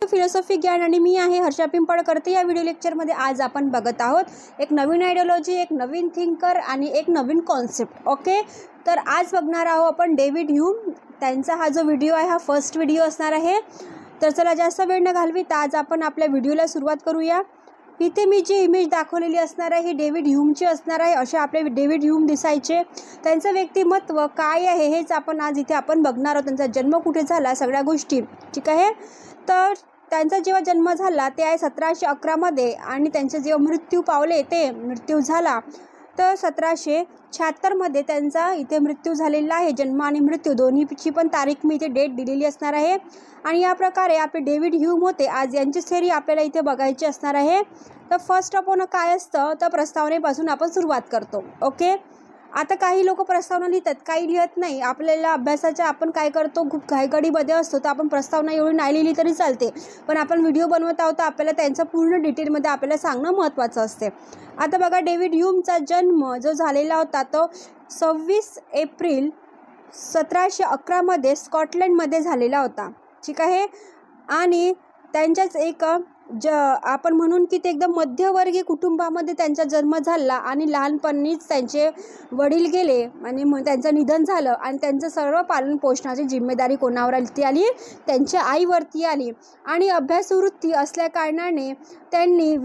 Philosophy Gyan आणि मी आहे हर्षा पिंपळकर। या व्हिडिओ लेक्चरमध्ये आज आपण बघत आहोत एक नवीन आयडियोलॉजी, एक नवीन थिंकर आणि एक नवीन कॉन्सेप्ट। ओके, तर आज बघणार आहोत आपण डेव्हिड ह्यूम। त्यांचा हा जो व्हिडिओ आहे हा फर्स्ट व्हिडिओ असणार आहे। तर चला जास्त वेळ न घालविता आज आपण आपल्या व्हिडिओला सुरुवात करूया। इथे मी जी इमेज दाखवलेली असणार आहे ही डेव्हिड ह्यूमची असणार आहे। असे आपले डेव्हिड ह्यूम दिसायचे। त्यांचं व्यक्तिमत्व काय आहे हेच आपण आज इथे आपण बघणार आहोत। त्यांचा जन्म कुठे झाला, सगळ्या गोष्टी, ठीक आहे। तर त्यांचा जेव्हा जन्म झाला ते आहे 1711 मध्ये आणि त्यांचे जेव्हा मृत्यू पावले ते मृत्यू झाला तर 1776 मध्ये त्यांचा इथे मृत्यू झालेला आहे। जन्म आणि मृत्यू दोन्हीची पण तारीख मी इथे डेट दिलेली असणार आहे। आणि या प्रकारे आपले डेव्हिड ह्यूम होते। आज यांची थेअरी आपल्याला इथे बघायची असणार आहे। तर फर्स्ट आपण काय असतं तर प्रस्तावनेपासून आपण सुरुवात करतो। ओके, आता काही लोक प्रस्तावना लिहितात, काही लिहत नाही। आपल्याला अभ्यासाच्या आपण काय करतो, खूप घाईगडीमध्ये असतो तर आपण प्रस्तावना एवढी नाही लिहिली तरी चालते, पण आपण व्हिडिओ बनवत आहोत तर आपल्याला त्यांचं पूर्ण डिटेलमध्ये आपल्याला सांगणं महत्त्वाचं असते। आता बघा, डेव्हिड ह्यूमचा जन्म जो झालेला होता तो 26 एप्रिल 1711 मध्ये स्कॉटलंडमध्ये झालेला होता, ठीक आहे। आणि त्यांच्याच एक आपण म्हणून की ते एकदम मध्यमवर्गीय कुटुंबामध्ये त्यांचा जन्म झाला आणि लहानपणीच त्यांचे वडील गेले आणि त्यांचं निधन झालं आणि त्यांचं सर्व पालन पोषणाची जिम्मेदारी कोणावरती आली, त्यांच्या आईवरती आली। आणि अभ्यासवृत्ती असल्या कारणाने त्यांनी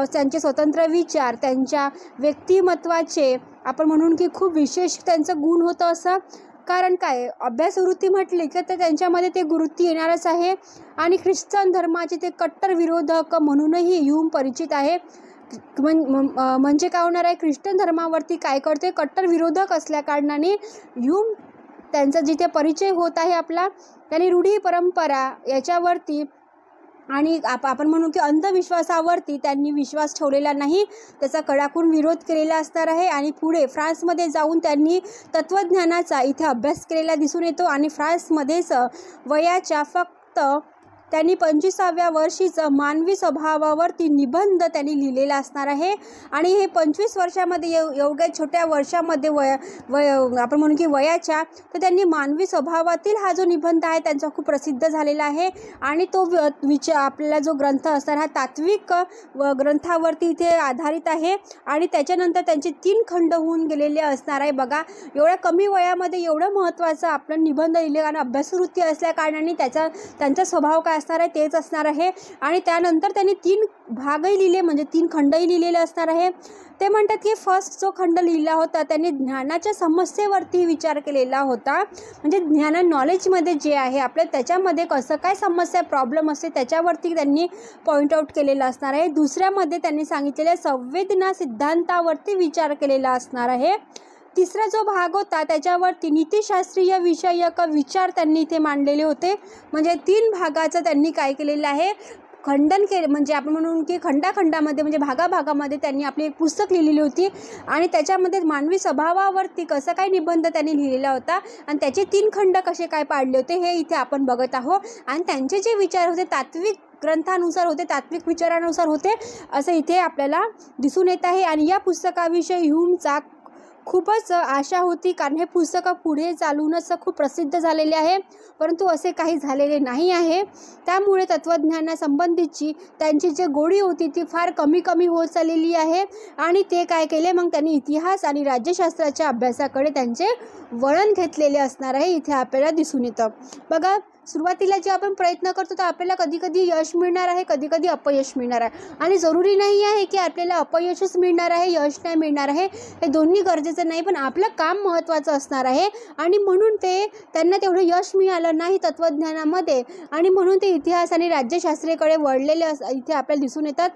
त्यांचे स्वतंत्र विचार, त्यांच्या व्यक्तिमत्वाचे आपण म्हणून की खूप विशेष त्यांचं गुण होतं असं। कारण काय, अभ्यासवृत्ती म्हटली तर त्यांच्यामध्ये ते गुरुत्व येणारच आहे। आणि ख्रिश्चन धर्माचे ते कट्टर विरोधक म्हणूनही ह्यूम परिचित आहे। म्हणजे काय होणार आहे, ख्रिश्चन धर्मावरती काय करते, कट्टर विरोधक असल्या कारणाने ह्यूम त्यांचा जिथे परिचय होत आहे आपला, त्यांनी रूढी परंपरा याच्यावरती आणि आपण म्हणू की अंधविश्वासावरती त्यांनी विश्वास ठेवलेला नाही, त्याचा कडाकून विरोध केलेला असणार आहे। आणि पुढे फ्रान्समध्ये जाऊन त्यांनी तत्त्वज्ञानाचा इथे अभ्यास केलेला दिसून येतो। आणि फ्रान्समध्येच वयाच्या फक्त त्यांनी 25व्या वर्षीचं मानवी स्वभावावरती निबंध त्यांनी लिहिलेला असणार आहे। आणि हे 25 वर्षामध्ये एवढ्या छोट्या वर्षामध्ये आपण म्हणू की वयाच्या, तर त्यांनी मानवी स्वभावातील हा जो निबंध आहे त्यांचा खूप प्रसिद्ध झालेला आहे। आणि तो आपल्याला जो ग्रंथ असणार हा तात्विक ग्रंथावरती इथे आधारित आहे। आणि त्याच्यानंतर त्यांचे 3 खंड होऊन गेलेले असणार आहे। बघा, एवढ्या कमी वयामध्ये एवढं महत्त्वाचं आपलं निबंध लिहिले आणि अभ्यासवृत्ती असल्या कारणाने त्यांचा स्वभाव काय असणार आहे तेच असणार आहे। आणि त्यानंतर त्यांनी 3 भागही लिहिले, म्हणजे 3 खंडही लिहिलेले असणार आहे। ते म्हणतात की फर्स्ट जो खंड लिहिला होता त्यांनी ज्ञानाच्या समस्येवरती विचार केलेला होता, म्हणजे नॉलेजमध्ये जे आहे आपल्या त्याच्यामध्ये कसं काय समस्या प्रॉब्लेम असते त्याच्यावरती त्यांनी पॉईंट आऊट केलेला असणार आहे। दुसऱ्यामध्ये त्यांनी सांगितलेल्या संवेदना सिद्धांतावरती विचार केलेला असणार आहे। तिसरा जो भाग होता त्याच्यावरती नीतिशास्त्रीय विषयक विचार त्यांनी इथे मांडलेले होते। म्हणजे 3 भागाचं त्यांनी काय केलेलं आहे, खंडन केले, म्हणजे आपण म्हणून की खंडाखंडामध्ये म्हणजे भागाभागामध्ये त्यांनी आपली एक पुस्तक लिहिलेली होती। आणि त्याच्यामध्ये मानवी स्वभावावरती कसं काय निबंध त्यांनी लिहिलेला होता आणि त्याचे 3 खंड कसे काय पाडले होते हे इथे आपण बघत आहोत। आणि त्यांचे जे विचार होते तात्विक ग्रंथानुसार होते, तात्विक विचारानुसार होते असं इथे आपल्याला दिसून येत आहे। आणि या पुस्तकाविषयी ह्यूमचा खूपच आशा होती, कारण हे पुस्तक पुढे चालूनच खूप प्रसिद्ध झालेले आहे, परंतु असे काही झालेले नाही आहे। त्यामुळे तत्त्वज्ञानासंबंधीची त्यांची जी गोडी होती ती फार कमी होत चाललेली आहे। आणि ते काय केले, मग त्यांनी इतिहास आणि राज्यशास्त्राच्या अभ्यासाकडे त्यांचे वळण घेतलेले असणार आहे, इथे आपल्याला दिसून येतं। बघा, सुरुवातीला जे आपण प्रयत्न करतो तर आपल्याला कधी यश मिळणार आहे, कधी अपयश मिळणार आहे। आणि जरुरी नाही आहे की आपल्याला अपयशच मिळणार आहे, यश नाही मिळणार आहे, हे दोन्ही गरजेचं नाही, पण आपलं काम महत्त्वाचं असणार आहे। आणि म्हणून त्यांना तेवढं यश मिळालं नाही तत्त्वज्ञानामध्ये आणि म्हणून ते इतिहास आणि राज्यशास्त्राकडे वळलेले इथे आपल्याला दिसून येतात।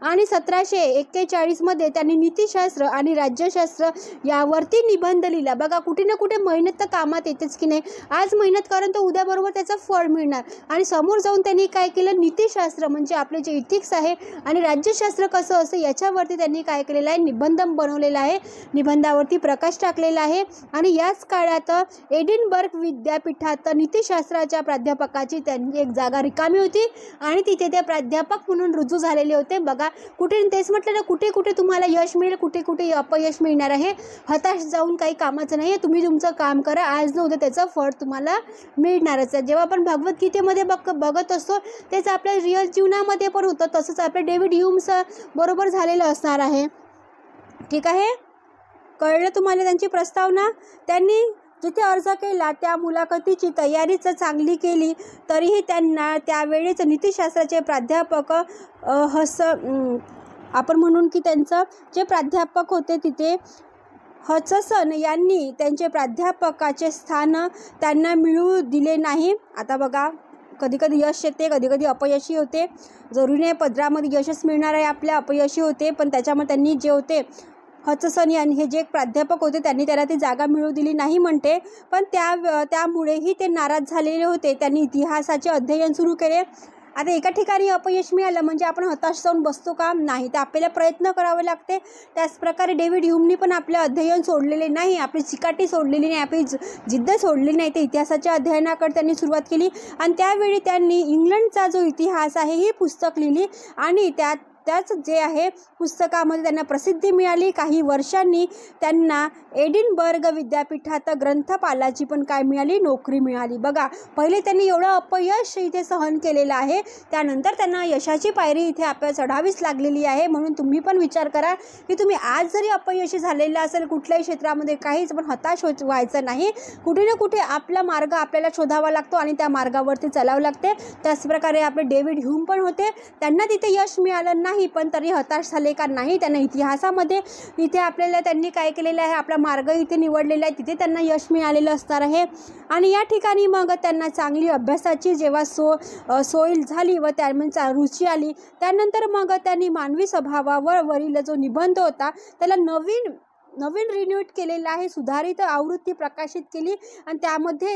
आणि 1741 मध्ये त्यांनी नीतिशास्त्र आणि राज्यशास्त्र यावरती निबंध लिहिला। बघा, कुठे ना कुठे मेहनत तर कामात येतेच की नाही, आज मेहनत करून तर उद्या बरोबर त्याचं फळ मिळणार। आणि समोर जाऊन त्यांनी काय केलं, नीतिशास्त्र म्हणजे आपले जे इथिक्स आहे आणि राज्यशास्त्र कसं असतं याच्यावरती त्यांनी काय केलेलं आहे, निबंध बनवलेला आहे, निबंधावरती प्रकाश टाकलेला आहे। आणि याच काळात एडिनबर्ग विद्यापीठात नीतिशास्त्राच्या प्राध्यापकाची त्यांनी एक जागा रिकामी होती आणि तिथे ते प्राध्यापक म्हणून रुजू झालेले होते। बघा, कुठे तेच म्हटलं ना, कुठे कुठे तुम्हाला यश मिळेल, कुठे कुठे अपयश मिळणार आहे. हताश जाऊन काही कामाचं नाही आहे. तुम्ही तुमचं काम करा, आज न उद्या त्याचं फळ तुम्हाला मिळणारच आहे. जेव्हा आपण भगवद्गीतेमध्ये बघत असतो तेच आपल्या रिअल जीवनामध्ये पण होतं. तसंच आपल्या डेव्हिड ह्यूमचं बरोबर झालेलं असणार आहे. ठीक आहे, कळलं तुम्हाला त्यांची प्रस्तावना. त्यांनी जिथे अर्ज केला त्या मुलाखतीची तयारीच चांगली केली तरीही त्यांना त्यावेळेच नीतिशास्त्राचे प्राध्यापक आपण म्हणून की त्यांचं जे प्राध्यापक होते तिथे हचसन यांनी त्यांचे प्राध्यापकाचे स्थान त्यांना मिळू दिले नाही. आता बघा, कधी कधी यश येते, कधी कधी अपयशी होते. जरुरी नाही पदरामध्ये यशच मिळणार आहे आपल्या, अपयशी होते. पण त्याच्यामध्ये त्यांनी जे होते हचसन यांनी हे जे एक प्राध्यापक होते त्यांनी त्याला ती जागा मिळू दिली नाही म्हणते. पण त्यामुळेही ते नाराज झालेले होते. त्यांनी इतिहासाचे अध्ययन सुरू केले. आता एका ठिकाणी अपयश मिळालं म्हणजे आपण हताश जाऊन बसतो का? नाही, तर आपल्याला प्रयत्न करावे लागते. त्याचप्रकारे डेव्हिड ह्यूमनी पण आपले अध्ययन सोडलेले नाही, आपली चिकाटी सोडलेली नाही, आपली जिद्द सोडलेली नाही. ते इतिहासाच्या अध्ययनाकडे त्यांनी सुरुवात केली आणि त्यावेळी त्यांनी इंग्लंडचा जो इतिहास आहे ही पुस्तक लिहिली आणि त्याच जे आहे पुस्तकामध्ये त्यांना प्रसिद्धी मिळाली. काही वर्षांनी त्यांना एडिनबर्ग विद्यापीठात ग्रंथपालाची पण काय मिळाली? नोकरी मिळाली. बघा, पहिले त्यांनी एवढं अपयश इथे सहन केलेलं आहे, त्यानंतर त्यांना यशाची पायरी इथे आपल्याला चढावीच लागलेली आहे. म्हणून तुम्ही पण विचार करा की तुम्ही आज जरी अपयशी झालेलं असेल कुठल्याही क्षेत्रामध्ये, काहीच पण हताश व्हायचं नाही. कुठे ना कुठे आपला मार्ग आपल्याला शोधावा लागतो आणि त्या मार्गावरती चालावं लागते. त्याचप्रकारे आपले डेव्हिड ह्यूम पण होते. त्यांना तिथे यश मिळालं नाही पण तरी हताश झाले का? नाही. त्यांना इतिहासामध्ये इथे आपल्याला त्यांनी काय केलेलं आहे, आपला मार्ग इथे निवडलेला आहे, तिथे त्यांना यश मिळालेलं असणार आहे. आणि या ठिकाणी मग त्यांना चांगली अभ्यासाची जेव्हा सोय झाली व त्यामध्ये रुची आली, त्यानंतर मग त्यांनी मानवी स्वभावावरील जो निबंध होता त्याला नवीन रिन्यूट केलेला आहे, सुधारित आवृत्ती प्रकाशित केली आणि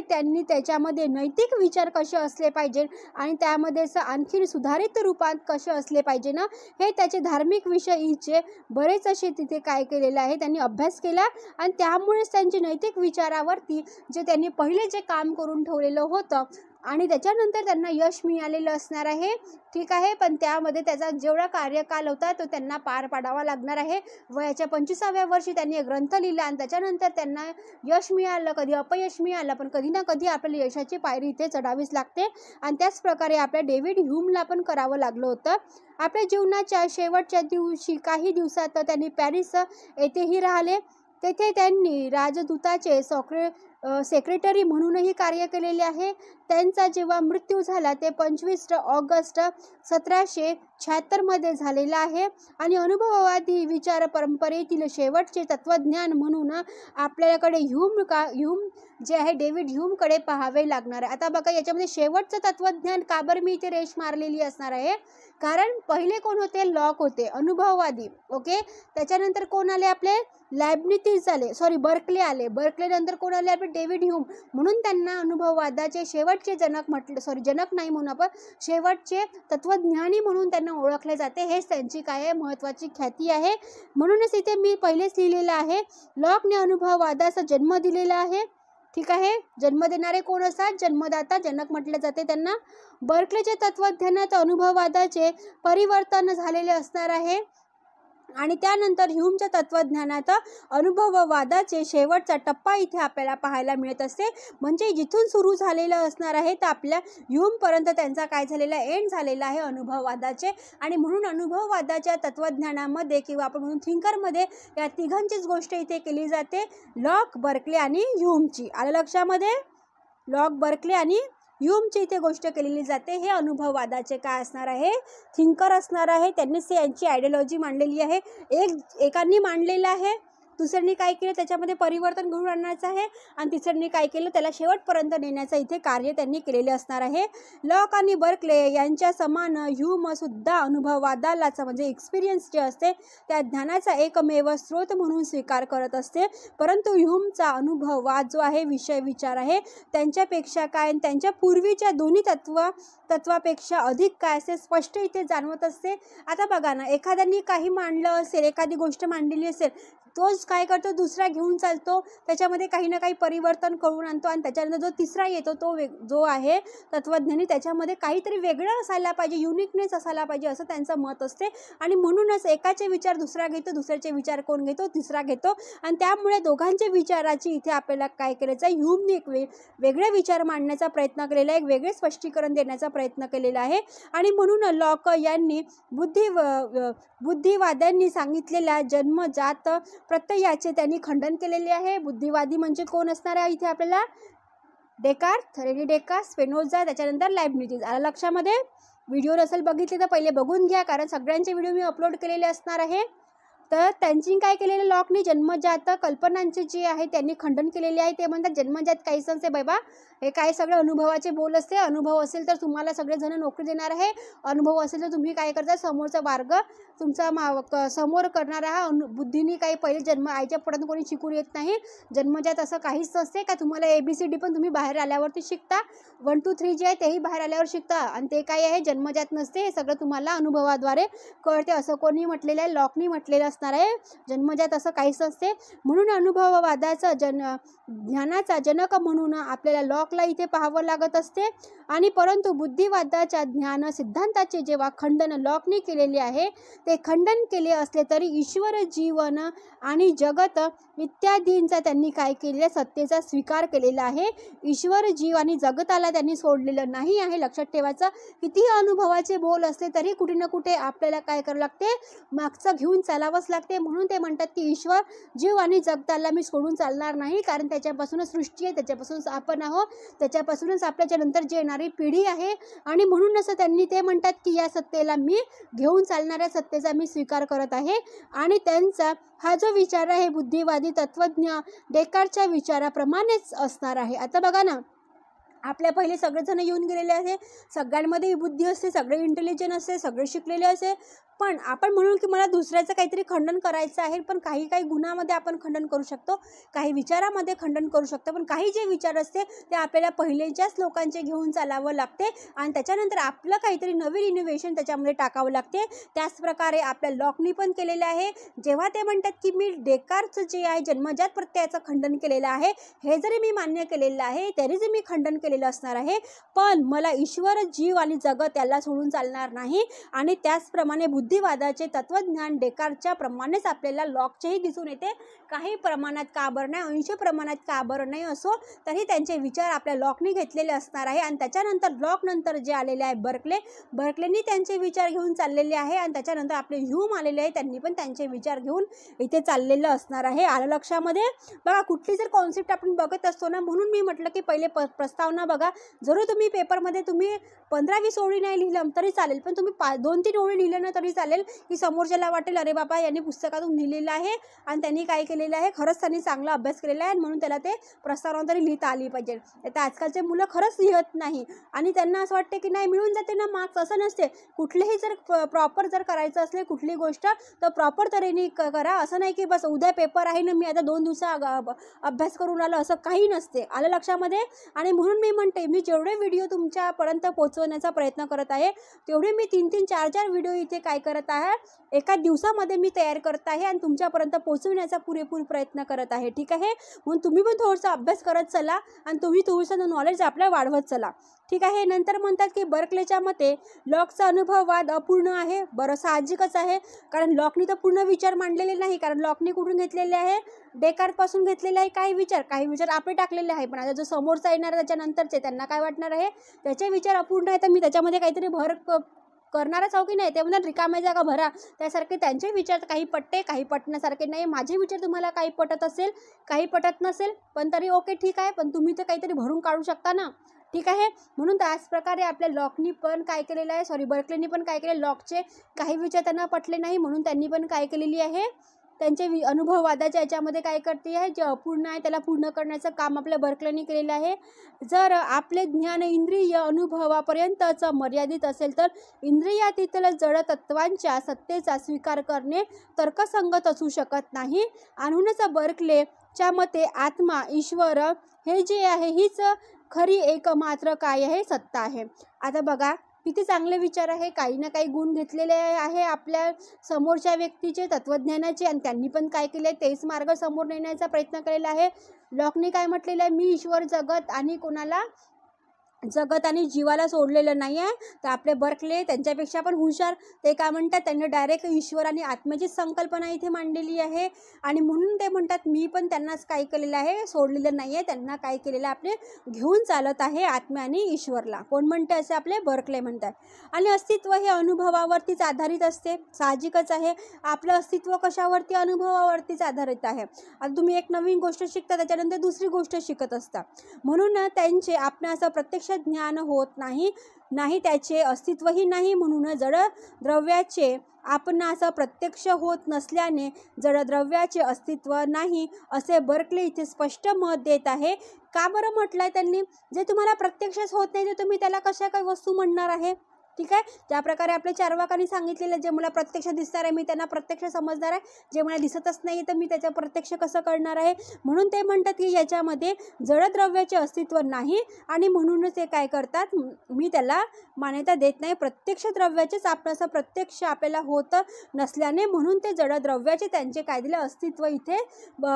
त्यांनी त्याच्यामध्ये नैतिक विचार कसे असले पाहिजे आणि त्यामध्येच आणखी सुधारित रूपात कसे असले पाहिजे ना, हे त्याचे धार्मिक विषयीचे बरेच असे तिथे काय केलेलं आहे, त्यांनी अभ्यास केला आणि त्यामुळेच त्यांचे नैतिक विचारावरती जे त्यांनी पहिले जे काम करून ठेवलेलं होतं आणि त्याच्यानंतर त्यांना यश मिळालेलं असणार आहे. ठीक आहे, पण त्यामध्ये त्याचा जेवढा कार्यकाल होता तो त्यांना पार पाडावा लागणार आहे. वयाच्या 25व्या वर्षी त्यांनी ग्रंथ लिहिला आणि त्याच्यानंतर त्यांना यश मिळालं, कधी अपयश मिळालं, पण कधी ना कधी आपल्याला यशाची पायरी इथे चढावीच लागते. आणि त्याच प्रकारे आपल्या डेव्हिड ह्यूमला पण करावं लागलं होतं. आपल्या जीवनाच्या शेवटच्या दिवशी काही दिवसात त्यांनी पॅरिस येथेही राहिले. तेथे त्यांनी राजदूताचे सेक्रेटरी म्हणूनही कार्य केलेले आहे. त्यांचा जेव्हा मृत्यू झाला ते 25 ऑगस्ट 1776 झालेला आहे. आणि अनुभववादी विचार परंपरेतील शेवटचे तत्वज्ञान म्हणून आपल्याकडे ह्यूम जे आहे डेव्हिड ह्यूमकडे पाहावे लागणार आहे. आता बघा, याच्यामध्ये शेवटचं तत्वज्ञान का बरं मी इथे रेष मारलेली असणार आहे, कारण पहिले कोण होते? लॉक होते, अनुभववादी. ओके, त्याच्यानंतर कोण आले? आपले लायब्निझ आले, बर्कले आले. बर्कले नंतर कोण आले? आपले डेव्हिड ह्यूम. म्हणून त्यांना अनुभववादाचे शेवटचे जनक जनक नाही म्हणून आपण शेवटचे तत्वज्ञानी म्हणून त्यांना ओळखले जाते. हेच त्यांची काय आहे? महत्त्वाची ख्याती आहे. म्हणूनच इथे मी पहिलेच लिहिलेलं आहे, लॉकने अनुभववादाचा जन्म दिलेला आहे. ठीक आहे, जन्म देणारे कोण असतात? जन्मदाता, जनक म्हटले जाते त्यांना. बर्कलेच्या तत्वज्ञानात अनुभववादाचे परिवर्तन झालेले असणार आहे आणि त्यानंतर ह्यूमच्या तत्वज्ञानात अनुभववादाचे शेवटचा टप्पा इथे आपल्याला पाहायला मिळत असते. म्हणजे जिथून सुरू झालेलं असणार आहे तर आपल्या ह्यूमपर्यंत त्यांचा काय झालेला आहे? एंड झालेला आहे अनुभववादाचे. आणि म्हणून अनुभववादाच्या तत्वज्ञानामध्ये किंवा आपण म्हणून थिंकरमध्ये या तिघांचीच गोष्ट इथे केली जाते, लॉक, बर्कले आणि ह्यूमची. आलं लक्षामध्ये? लॉक, बर्कले आणि ह्यूमची इथे गोष्ट केलेली जाते. हे अनुभववादाचे काय असणार आहे? थिंकर असणार आहे. त्यांनीच यांची आयडियॉलॉजी मांडलेली आहे. एकांनी मांडलेलं आहे, दुसऱ्यांनी काय केलं? त्याच्यामध्ये परिवर्तन घडवून आणायचं आहे आणि तिसऱ्यांनी काय केलं? त्याला शेवटपर्यंत नेण्याचं इथे कार्य त्यांनी केलेले असणार आहे. लॉक आणि बर्कले यांच्या समान ह्यूम सुद्धा अनुभववादालाच म्हणजे एक्सपिरियन्स जे असते त्या ज्ञानाचा एकमेव स्रोत म्हणून स्वीकार करत असते. परंतु ह्यूमचा अनुभववाद जो आहे, विषय विचार आहे, त्यांच्यापेक्षा काय, त्यांच्या पूर्वीच्या दोन्ही तत्वापेक्षा अधिक काय असे स्पष्ट इथे जाणवत असते. आता बघा ना, एखाद्याने काही मांडलं असेल, एखादी गोष्ट मांडलेली असेल, तोच काय करतो, दुसरा घेऊन चालतो, त्याच्यामध्ये काही ना काही परिवर्तन करून आणतो आणि त्याच्यानंतर जो तिसरा येतो तो जो आहे तत्वज्ञानी, त्याच्यामध्ये काहीतरी वेगळं असायला पाहिजे, युनिकनेस असायला पाहिजे असं त्यांचं मत असते. आणि म्हणूनच एकाचे विचार दुसरा घेतो, दुसऱ्याचे विचार कोण घेतो, तिसरा घेतो आणि त्यामुळे दोघांच्या विचाराची इथे आपल्याला काय करायचं आहे, ह्यूमने एक वेगळे विचार मांडण्याचा प्रयत्न केलेला आहे, एक वेगळे स्पष्टीकरण देण्याचा प्रयत्न केलेला आहे. आणि म्हणून लॉक यांनी बुद्धिवाद्यांनी सांगितलेल्या जन्मजात प्रत्ययाचे त्यांनी खंडन केलेले आहे. बुद्धिवादी म्हणजे कोण असणार आहे इथे आपल्याला, डेकार्त, रेने डेकार्त, स्पिनोझा, त्याच्यानंतर लाइबनिझ. आलं लक्षामध्ये? व्हिडिओ नसेल बघितले तर पहिले बघून घ्या, कारण सगळ्यांचे व्हिडिओ मी अपलोड केलेले असणार आहे. तर त्यांची काय केलेलं लॉकने जन्मजात कल्पनांचे जे आहे त्यांनी खंडन केलेले आहे. ते म्हणतात जन्मजात काही संसे बाबा हे काय सगळं अनुभवाचे बोल असते, अनुभव असेल तर तुम्हाला सगळेजण नोकरी देणार आहे, अनुभव असेल तर तुम्ही काय करता, समोरचा मार्ग तुमचा समोर करणारा हा बुद्धीने काही पहिले जन्म आईच्या पोटातून कोणी शिकून येत नाही. जन्मजात असं काहीच नसते का, तुम्हाला ABCD पण तुम्ही बाहेर आल्यावरती शिकता, 1 2 3 जे आहे तेही बाहेर आल्यावर शिकता आणि ते काय आहे जन्मजात नसते, हे सगळं तुम्हाला अनुभवाद्वारे कळते असं कोणी म्हटलेलं आहे, लॉकनी म्हटलेलं असणार आहे. जन्मजात असं काहीच नसते. म्हणून अनुभववादाचा ज्ञानाचा जनक म्हणून आपल्याला लॉकला इथे पाहावं लागत असते. आणि परंतु बुद्धिवादाच्या ज्ञान सिद्धांताचे जेव्हा खंडन लॉकने केलेले आहे, ते खंडन केले असले तरी ईश्वर, जीवन आणि जगत इत्यादींचा त्यांनी काय केलेलं, सत्तेचा स्वीकार केलेला आहे. ईश्वर, जीव आणि जगताला त्यांनी सोडलेलं नाही आहे. लक्षात ठेवायचं, कितीही अनुभवाचे बोल असले तरी कुठे ना कुठे आपल्याला काय करावं लागते, मागचं घेऊन चालावंच लागते. म्हणून ते म्हणतात की ईश्वर, जीव आणि जगताला मी सोडून चालणार नाही, कारण त्याच्यापासूनच सृष्टी आहे, त्याच्यापासूनच आपण आहोत, त्याच्यापासूनच आपल्याच्या नंतर जे येणारी पिढी आहे. आणि म्हणून असं त्यांनी ते म्हणतात की या सत्तेला मी घेऊन चालणाऱ्या सत्तेचा मी स्वीकार करत आहे. आणि त्यांचा हा जो विचार आहे बुद्धिवादी तत्वज्ञ डेकार्तच्या विचाराप्रमाणेच असणार आहे. आता बघा ना, आपल्या पहिले सगळेजण येऊन गेलेले आहे, सगळ्यांमध्ये बुद्धी असते, सगळे इंटेलिजंट असते, सगळे शिकलेले असते, पण आपण म्हणून की मला दुसऱ्याचं काहीतरी खंडन करायचं आहे, पण काही गुणामध्ये आपण खंडन करू शकतो, काही विचारामध्ये खंडन करू शकतो, पण काही जे विचार असते ते आपल्याला पहिलेच्याच लोकांचे घेऊन चालावं लागते आणि त्याच्यानंतर आपलं काहीतरी नवीन इनोव्हेशन त्याच्यामध्ये टाकावं लागते. त्याचप्रकारे आपल्या लॉकनी पण केलेलं आहे. जेव्हा ते म्हणतात की मी डेकार्तचं जे आहे जन्मजात प्रत्ययाचं खंडन केलेलं आहे, हे जरी मी मान्य केलेलं आहे तरी जे मी खंडन केलेलं असणार आहे, पण मला ईश्वर, जीव आणि जगत याला सोडून चालणार नाही. आणि त्याचप्रमाणे बुद्धिवादाचे तत्वज्ञान डेकार्तच्या प्रमाणेच आपल्याला लॉकचेही दिसून येते. काही प्रमाणात का बरं नाही, 80 प्रमाणात का बरं नाही असो तरी त्यांचे विचार आपल्या लॉकनी घेतलेले असणार आहे. आणि त्याच्यानंतर लॉक नंतर जे आलेले आहे बर्कलेनी त्यांचे विचार घेऊन चाललेले आहे. आणि त्याच्यानंतर आपले ह्यूम आलेले आहे, त्यांनी पण त्यांचे विचार घेऊन इथे चाललेलं असणार आहे. आलं लक्षामध्ये? बघा, कुठली जर कॉन्सेप्ट आपण बघत असतो ना, म्हणून मी म्हटलं की पहिले प्रस्तावना बघा. जरूर तुम्ही पेपरमध्ये तुम्ही 15-20 ओळी नाही लिहिलं तरी चालेल, पण तुम्ही 2-3 ओळी लिहिलं ना तरी चालेल, की समोरच्याला वाटेल अरे बाबा यांनी पुस्तकातून लिहिलेलं आहे आणि त्यांनी काय केलेलं आहे, खरंच त्यांनी चांगला अभ्यास केलेला आहे म्हणून त्याला ते प्रस्तावना तरी लिहिता आली पाहिजे. तर आजकालचे मुलं खरंच लिहत नाही आणि त्यांना असं वाटते की नाही मिळून जाते ना मार्क्स. असं नसते. कुठलेही जर प्रॉपर जर करायचं असले कुठली गोष्ट तर प्रॉपर तऱ्हेने करा. असं नाही की बस उद्या पेपर आहे ना मी आता 2 दिवसा अभ्यास करून आलो, असं काही नसते. आलं लक्षामध्ये? आणि म्हणून मी म्हणते, मी जेवढे व्हिडिओ तुमच्यापर्यंत पोहोचवण्याचा प्रयत्न करत आहे तेवढे मी 3-3, 4-4 व्हिडिओ इथे काय करत आहे, एका दिवसामध्ये मी तयार करत आहे आणि तुमच्यापर्यंत पोहोचवण्याचा पुरेपूर प्रयत्न करत आहे. ठीक आहे? म्हणून तुम्ही पण थोडंसं अभ्यास करत चला आणि तुम्ही थोडंसं नॉलेज आपलं वाढवत चला. ठीक आहे? नंतर म्हणतात की बर्कलेच्या मते लॉकचा अनुभववाद अपूर्ण आहे. बरं, साहजिकच आहे, कारण लॉकनी तर पूर्ण विचार मांडलेले नाही, कारण लॉकनी कुठून घेतलेले आहे, डेकार्तपासून घेतलेले आहे काही विचार आपले टाकलेले आहे. पण आता जो समोरचा येणार त्याच्यानंतरचे त्यांना काय वाटणार आहे, त्याचे विचार अपूर्ण आहे, तर मी त्याच्यामध्ये काहीतरी भर करणारच आहो की नाही. ते म्हणतात रिकाम्या जागा भरा. त्यासारखे त्यांचे विचार काही पटते, काही पटण्यासारखे नाही. माझे विचार तुम्हाला काही पटत असेल, काही पटत नसेल, पण तरी ओके ठीक आहे, पण तुम्ही तर काहीतरी भरून काढू शकता ना. ठीक आहे? म्हणून त्याच प्रकारे आपल्या लॉकनी पण काय केलेलं आहे, बर्कलेनी पण काय केले, लॉकचे काही विचार त्यांना पटले नाही म्हणून त्यांनी पण काय केलेली आहे, त्यांचे अनुभववादाच्या याच्यामध्ये काय करते आहे, जे अपूर्ण आहे त्याला पूर्ण करण्याचं काम आपल्या बर्कलेनी केलेलं आहे. जर आपले ज्ञान इंद्रिय अनुभवापर्यंतच मर्यादित असेल तर इंद्रियातीतील जड तत्वांच्या सत्तेचा स्वीकार करणे तर्कसंगत असू शकत नाही. म्हणूनच बर्कलेच्या मते आत्मा, ईश्वर हे जे आहे हीच खरी एकमात्र काय आहे, सत्ता आहे. आता बघा, किती चांगले विचार आहे, काही ना काही गुण घेतलेले आहे आपल्या समोरच्या व्यक्तीचे तत्त्वज्ञानाचे, आणि त्यांनी पण काय केले, तेच मार्ग समोर नेण्याचा प्रयत्न केलेला आहे. लॉकने काय म्हटलेलं आहे, मी ईश्वर जगत आणि जीवाला सोडलेलं नाही आहे. तर आपले बर्कले त्यांच्यापेक्षा पण हुशार, ते काय म्हणतात, त्यांनी डायरेक्ट ईश्वर आणि आत्म्याची संकल्पना इथे मांडलेली आहे. आणि म्हणून ते म्हणतात मी पण त्यांनाच काय केलेलं आहे, सोडलेलं नाही आहे, त्यांना काय केलेलं आपले घेऊन चालत आहे आत्म्या आणि ईश्वरला. कोण म्हणते, असे आपले बर्कले म्हणतात. आणि अस्तित्व हे अनुभवावरतीच आधारित असते, साहजिकच आहे. आपलं अस्तित्व कशावरती, अनुभवावरतीच आधारित आहे. आता तुम्ही एक नवीन गोष्ट शिकता, त्याच्यानंतर दुसरी गोष्ट शिकत असता, म्हणून त्यांचे आपण असं प्रत्यक्ष ज्ञान होत नाही त्याचे अस्तित्वही नाही. म्हणून जड द्रव्याचे आपण असं प्रत्यक्ष होत नसल्याने जड द्रव्याचे अस्तित्व नाही, असे बर्कले इथे स्पष्ट मत देत आहे. का बरं म्हटलं आहे त्यांनी, जे तुम्हाला प्रत्यक्षच होत नाही तर तुम्ही त्याला कशा काही वस्तू म्हणणार आहे. ठीक आहे, त्याप्रकारे आपल्या चार्वाकांनी सांगितलेलं, जे मला प्रत्यक्ष दिसणार आहे मी त्यांना प्रत्यक्ष समजणार आहे, जे मला दिसतच नाही तर मी त्याचं प्रत्यक्ष कसं करणार आहे. म्हणून ते म्हणतात की याच्यामध्ये जडद्रव्याचे अस्तित्व नाही, आणि म्हणूनच ते काय करतात, मी त्याला मान्यता देत नाही. प्रत्यक्ष द्रव्याचेच आपण असं प्रत्यक्ष आपल्याला होत नसल्याने म्हणून ते जडद्रव्याचे त्यांचे काय दिले, अस्तित्व इथे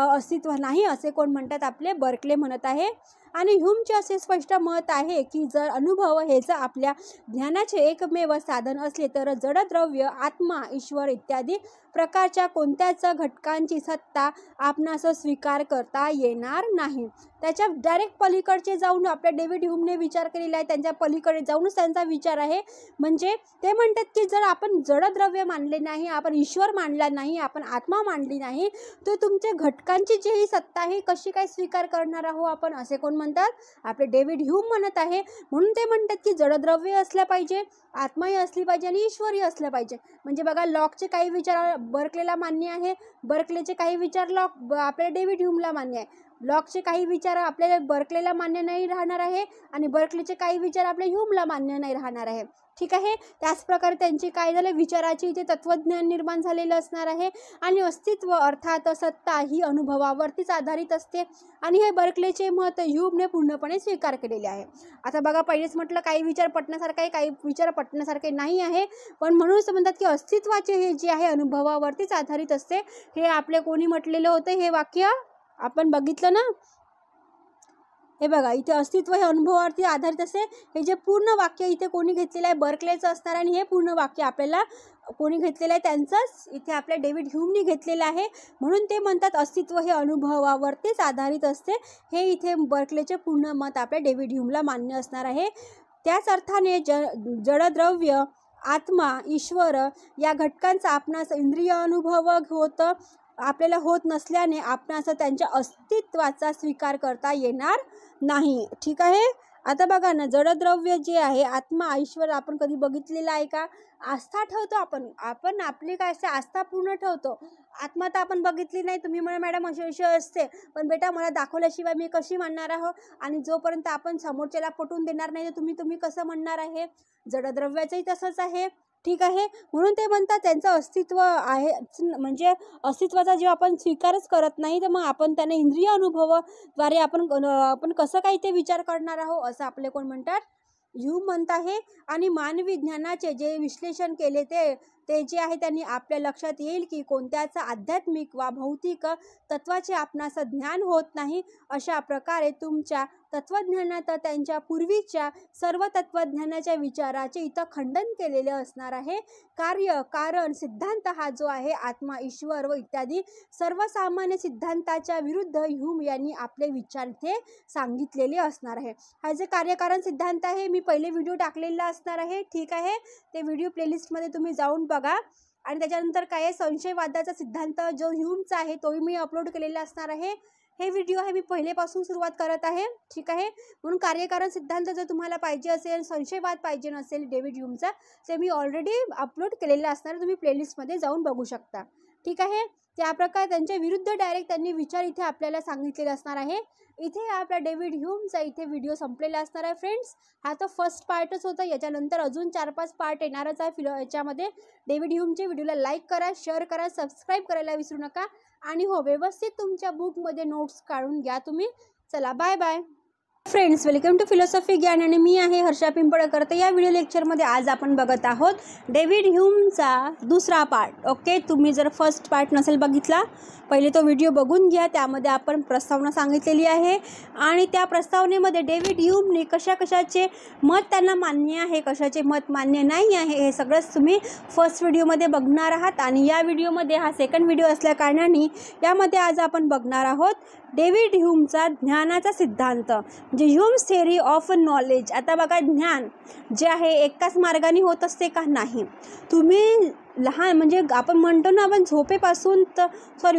अस्तित्व नाही, असे कोण म्हणतात, आपले बर्कले म्हणत आहे. आणि ह्यूमचे असे स्पष्ट मत आहे की जर अनुभव हेच आपल्या ज्ञानाचे एकमेव साधन असले तर जडद्रव्य, आत्मा, ईश्वर इत्यादी प्रकारच्या कोणत्याच घटकांची सत्ता आपणास स्वीकार करता येणार नाही. त्याच्या डायरेक्ट पलीकडचे जाऊन आपल्या डेव्हिड ह्यूमने विचार केलेला आहे, त्यांच्या पलीकडे जाऊनच त्यांचा विचार आहे. म्हणजे ते म्हणतात की जर आपण जडद्रव्य मानले नाही, आपण ईश्वर मानला नाही, आपण आत्मा मानली नाही, तर तुमच्या घटकांची जी ही सत्ता आहे कशी काय स्वीकार करणार आहोत आपण, असे कोण म्हणतात, आपले डेव्हिड ह्यूम म्हणत आहे. म्हणून ते म्हणतात की जडद्रव्य असलं पाहिजे, आत्माही असली पाहिजे आणि ईश्वरही असलं पाहिजे. म्हणजे बघा, लॉकचे काही विचार बर्कलेला मान्य आहे, बर्कलेचे काही विचार आपल्या डेव्हिड ह्यूमला मान्य आहे. लॉकचे काही विचार आपल्याला बर्कलेला मान्य नाही राहणार आहे, आणि बर्कलेचे काही विचार आपल्या ह्यूमला मान्य नाही राहणार आहे. ठीक आहे, त्याचप्रकारे त्यांची काय झाले, विचाराचे इथे तत्वज्ञान निर्माण झालेलं असणार आहे. आणि अस्तित्व अर्थात सत्ता ही अनुभवावरतीच आधारित असते, आणि हे बर्कलेचे मत ह्यूमने पूर्णपणे स्वीकार केलेले आहे. आता बघा, पहिलेच म्हटलं काही विचार पटण्यासारखे आहे, काही विचार पटण्यासारखे नाही आहे, पण म्हणूनच म्हणतात की अस्तित्वाचे हे जे आहे अनुभवावरतीच आधारित असते. हे आपले कोणी म्हटलेलं होतं, हे वाक्य आपण बघितलं ना. हे बघा, इथे अस्तित्व हे अनुभवावरती आधारित असते. हे जे पूर्ण वाक्य इथे कोणी घेतलेलं आहे, बर्कलेचं असणार आहे, आणि हे पूर्ण वाक्य आपल्याला कोणी घेतलेलं आहे, त्यांचंच इथे आपल्या डेव्हिड ह्यूमनी घेतलेलं आहे. म्हणून ते म्हणतात अस्तित्व हे अनुभवावरतीच आधारित असते. हे इथे बर्कलेचे पूर्ण मत आपल्या डेव्हिड ह्यूमला मान्य असणार आहे. त्याच अर्थाने जडद्रव्य, आत्मा, ईश्वर या घटकांचा आपणास इंद्रिय अनुभव आपल्याला होत नसल्याने आपणास त्यांच्या अस्तित्वाचा स्वीकार करता येणार नाही. ठीक आहे, आता बघा ना, जडद्रव्य जे आहे, आत्मा, ईश्वर आपण कधी बघितलेलं आहे का. आस्था ठेवतो आपण आपली काय असते, आस्था पूर्ण ठेवतो. आत्मा तर आपण बघितली नाही, तुम्ही म्हणा मॅडम अशी असते, पण बेटा मला दाखवल्याशिवाय मी कशी म्हणणार आहो, आणि जोपर्यंत आपण समोरच्याला पटवून देणार नाही तर तुम्ही कसं म्हणणार आहे. जडद्रव्याचंही तसंच आहे. ठीक आहे, म्हणून ते म्हणतात त्यांचं अस्तित्व आहे, म्हणजे अस्तित्वाचा जेव्हा आपण स्वीकारच करत नाही तर मग आपण त्याने इंद्रिय अनुभवाद्वारे आपण कसं काही ते विचार करणार आहोत, असं आपले कोण म्हणतात, ह्यूम म्हणत आहे. आणि मानवी ज्ञानाचे जे विश्लेषण केले ते जे आहे त्यांनी आपल्या लक्षात येईल की कोणत्याच आध्यात्मिक वा भौतिक तत्वाचे आपणास ज्ञान होत नाही. अशा प्रकारे तुमच्या तत्वज्ञानात त्यांच्या पूर्वीच्या सर्व तत्वज्ञानाच्या विचाराचे इथं खंडन केलेले असणार आहे. कार्य कारण सिद्धांत हा जो आहे, आत्मा, ईश्वर व इत्यादी सर्वसामान्य सिद्धांताच्या विरुद्ध ह्यूम यांनी आपले विचार इथे सांगितलेले असणार आहे. हा जे कार्यकारण सिद्धांत आहे, मी पहिले व्हिडिओ टाकलेला असणार आहे. ठीक आहे, ते व्हिडिओ प्लेलिस्टमध्ये तुम्ही जाऊन बघा. आणि त्याच्यानंतर काय आहे, संशयवादाचा सिद्धांत जो ह्यूमचा आहे तोही मी अपलोड केलेला असणार आहे. हे व्हिडिओ आहे मी पहिलेपासून सुरुवात करत आहे. ठीक आहे, म्हणून कार्यकारण सिद्धांत जर तुम्हाला पाहिजे असेल, संशयवाद पाहिजे नसेल डेव्हिड ह्यूमचा, ते मी ऑलरेडी अपलोड केलेला असणार, तुम्ही प्लेलिस्टमध्ये जाऊन बघू शकता. ठीक आहे, त्याप्रकारे त्यांच्या विरुद्ध डायरेक्ट त्यांनी विचार इथे आपल्याला सांगितलेले असणार आहे. इथे आपला डेव्हिड ह्यूमचा इथे व्हिडिओ संपलेला असणार आहे फ्रेंड्स. हा तर फर्स्ट पार्टच होता, याच्यानंतर अजून 4-5 पार्ट येणारच आहे. याच्यामध्ये डेव्हिड ह्यूमचे व्हिडिओला लाईक करा, शेअर करा, सबस्क्राईब करायला विसरू नका. आणि हो, व्यवस्थित तुमच्या बुकमध्ये नोट्स काढून घ्या तुम्ही. चला, bye bye. Friends, welcome to philosophy Gyan आणि मी आहे हर्षा पिंपळकर. तर या व्हिडिओ लेक्चरमध्ये आज आपण बघत आहोत डेव्हिड ह्यूमचा दुसरा पार्ट. ओके, तुम्ही जर फर्स्ट पार्ट नसेल बघितला, पहिले तो व्हिडिओ बघून घ्या. त्यामध्ये आपण प्रस्तावना सांगितलेली आहे आणि त्या प्रस्तावनेमध्ये डेव्हिड ह्यूमने कशाचे मत त्यांना मान्य आहे, कशाचे मत मान्य नाही आहे, हे सगळंच तुम्ही फर्स्ट व्हिडिओमध्ये बघणार आहात. आणि या व्हिडिओमध्ये हा सेकंड व्हिडिओ असल्या कारणाने यामध्ये आज आपण बघणार आहोत डेव्हिड ह्यूमचा ज्ञानाचा सिद्धांत, म्हणजे ह्यूम्स थेअरी ऑफ नॉलेज. आता बघा, ज्ञान जे आहे एकाच मार्गाने होत असते का? नाही. तुम्ही लहान, म्हणजे आपण म्हणतो ना, आपण झोपेपासून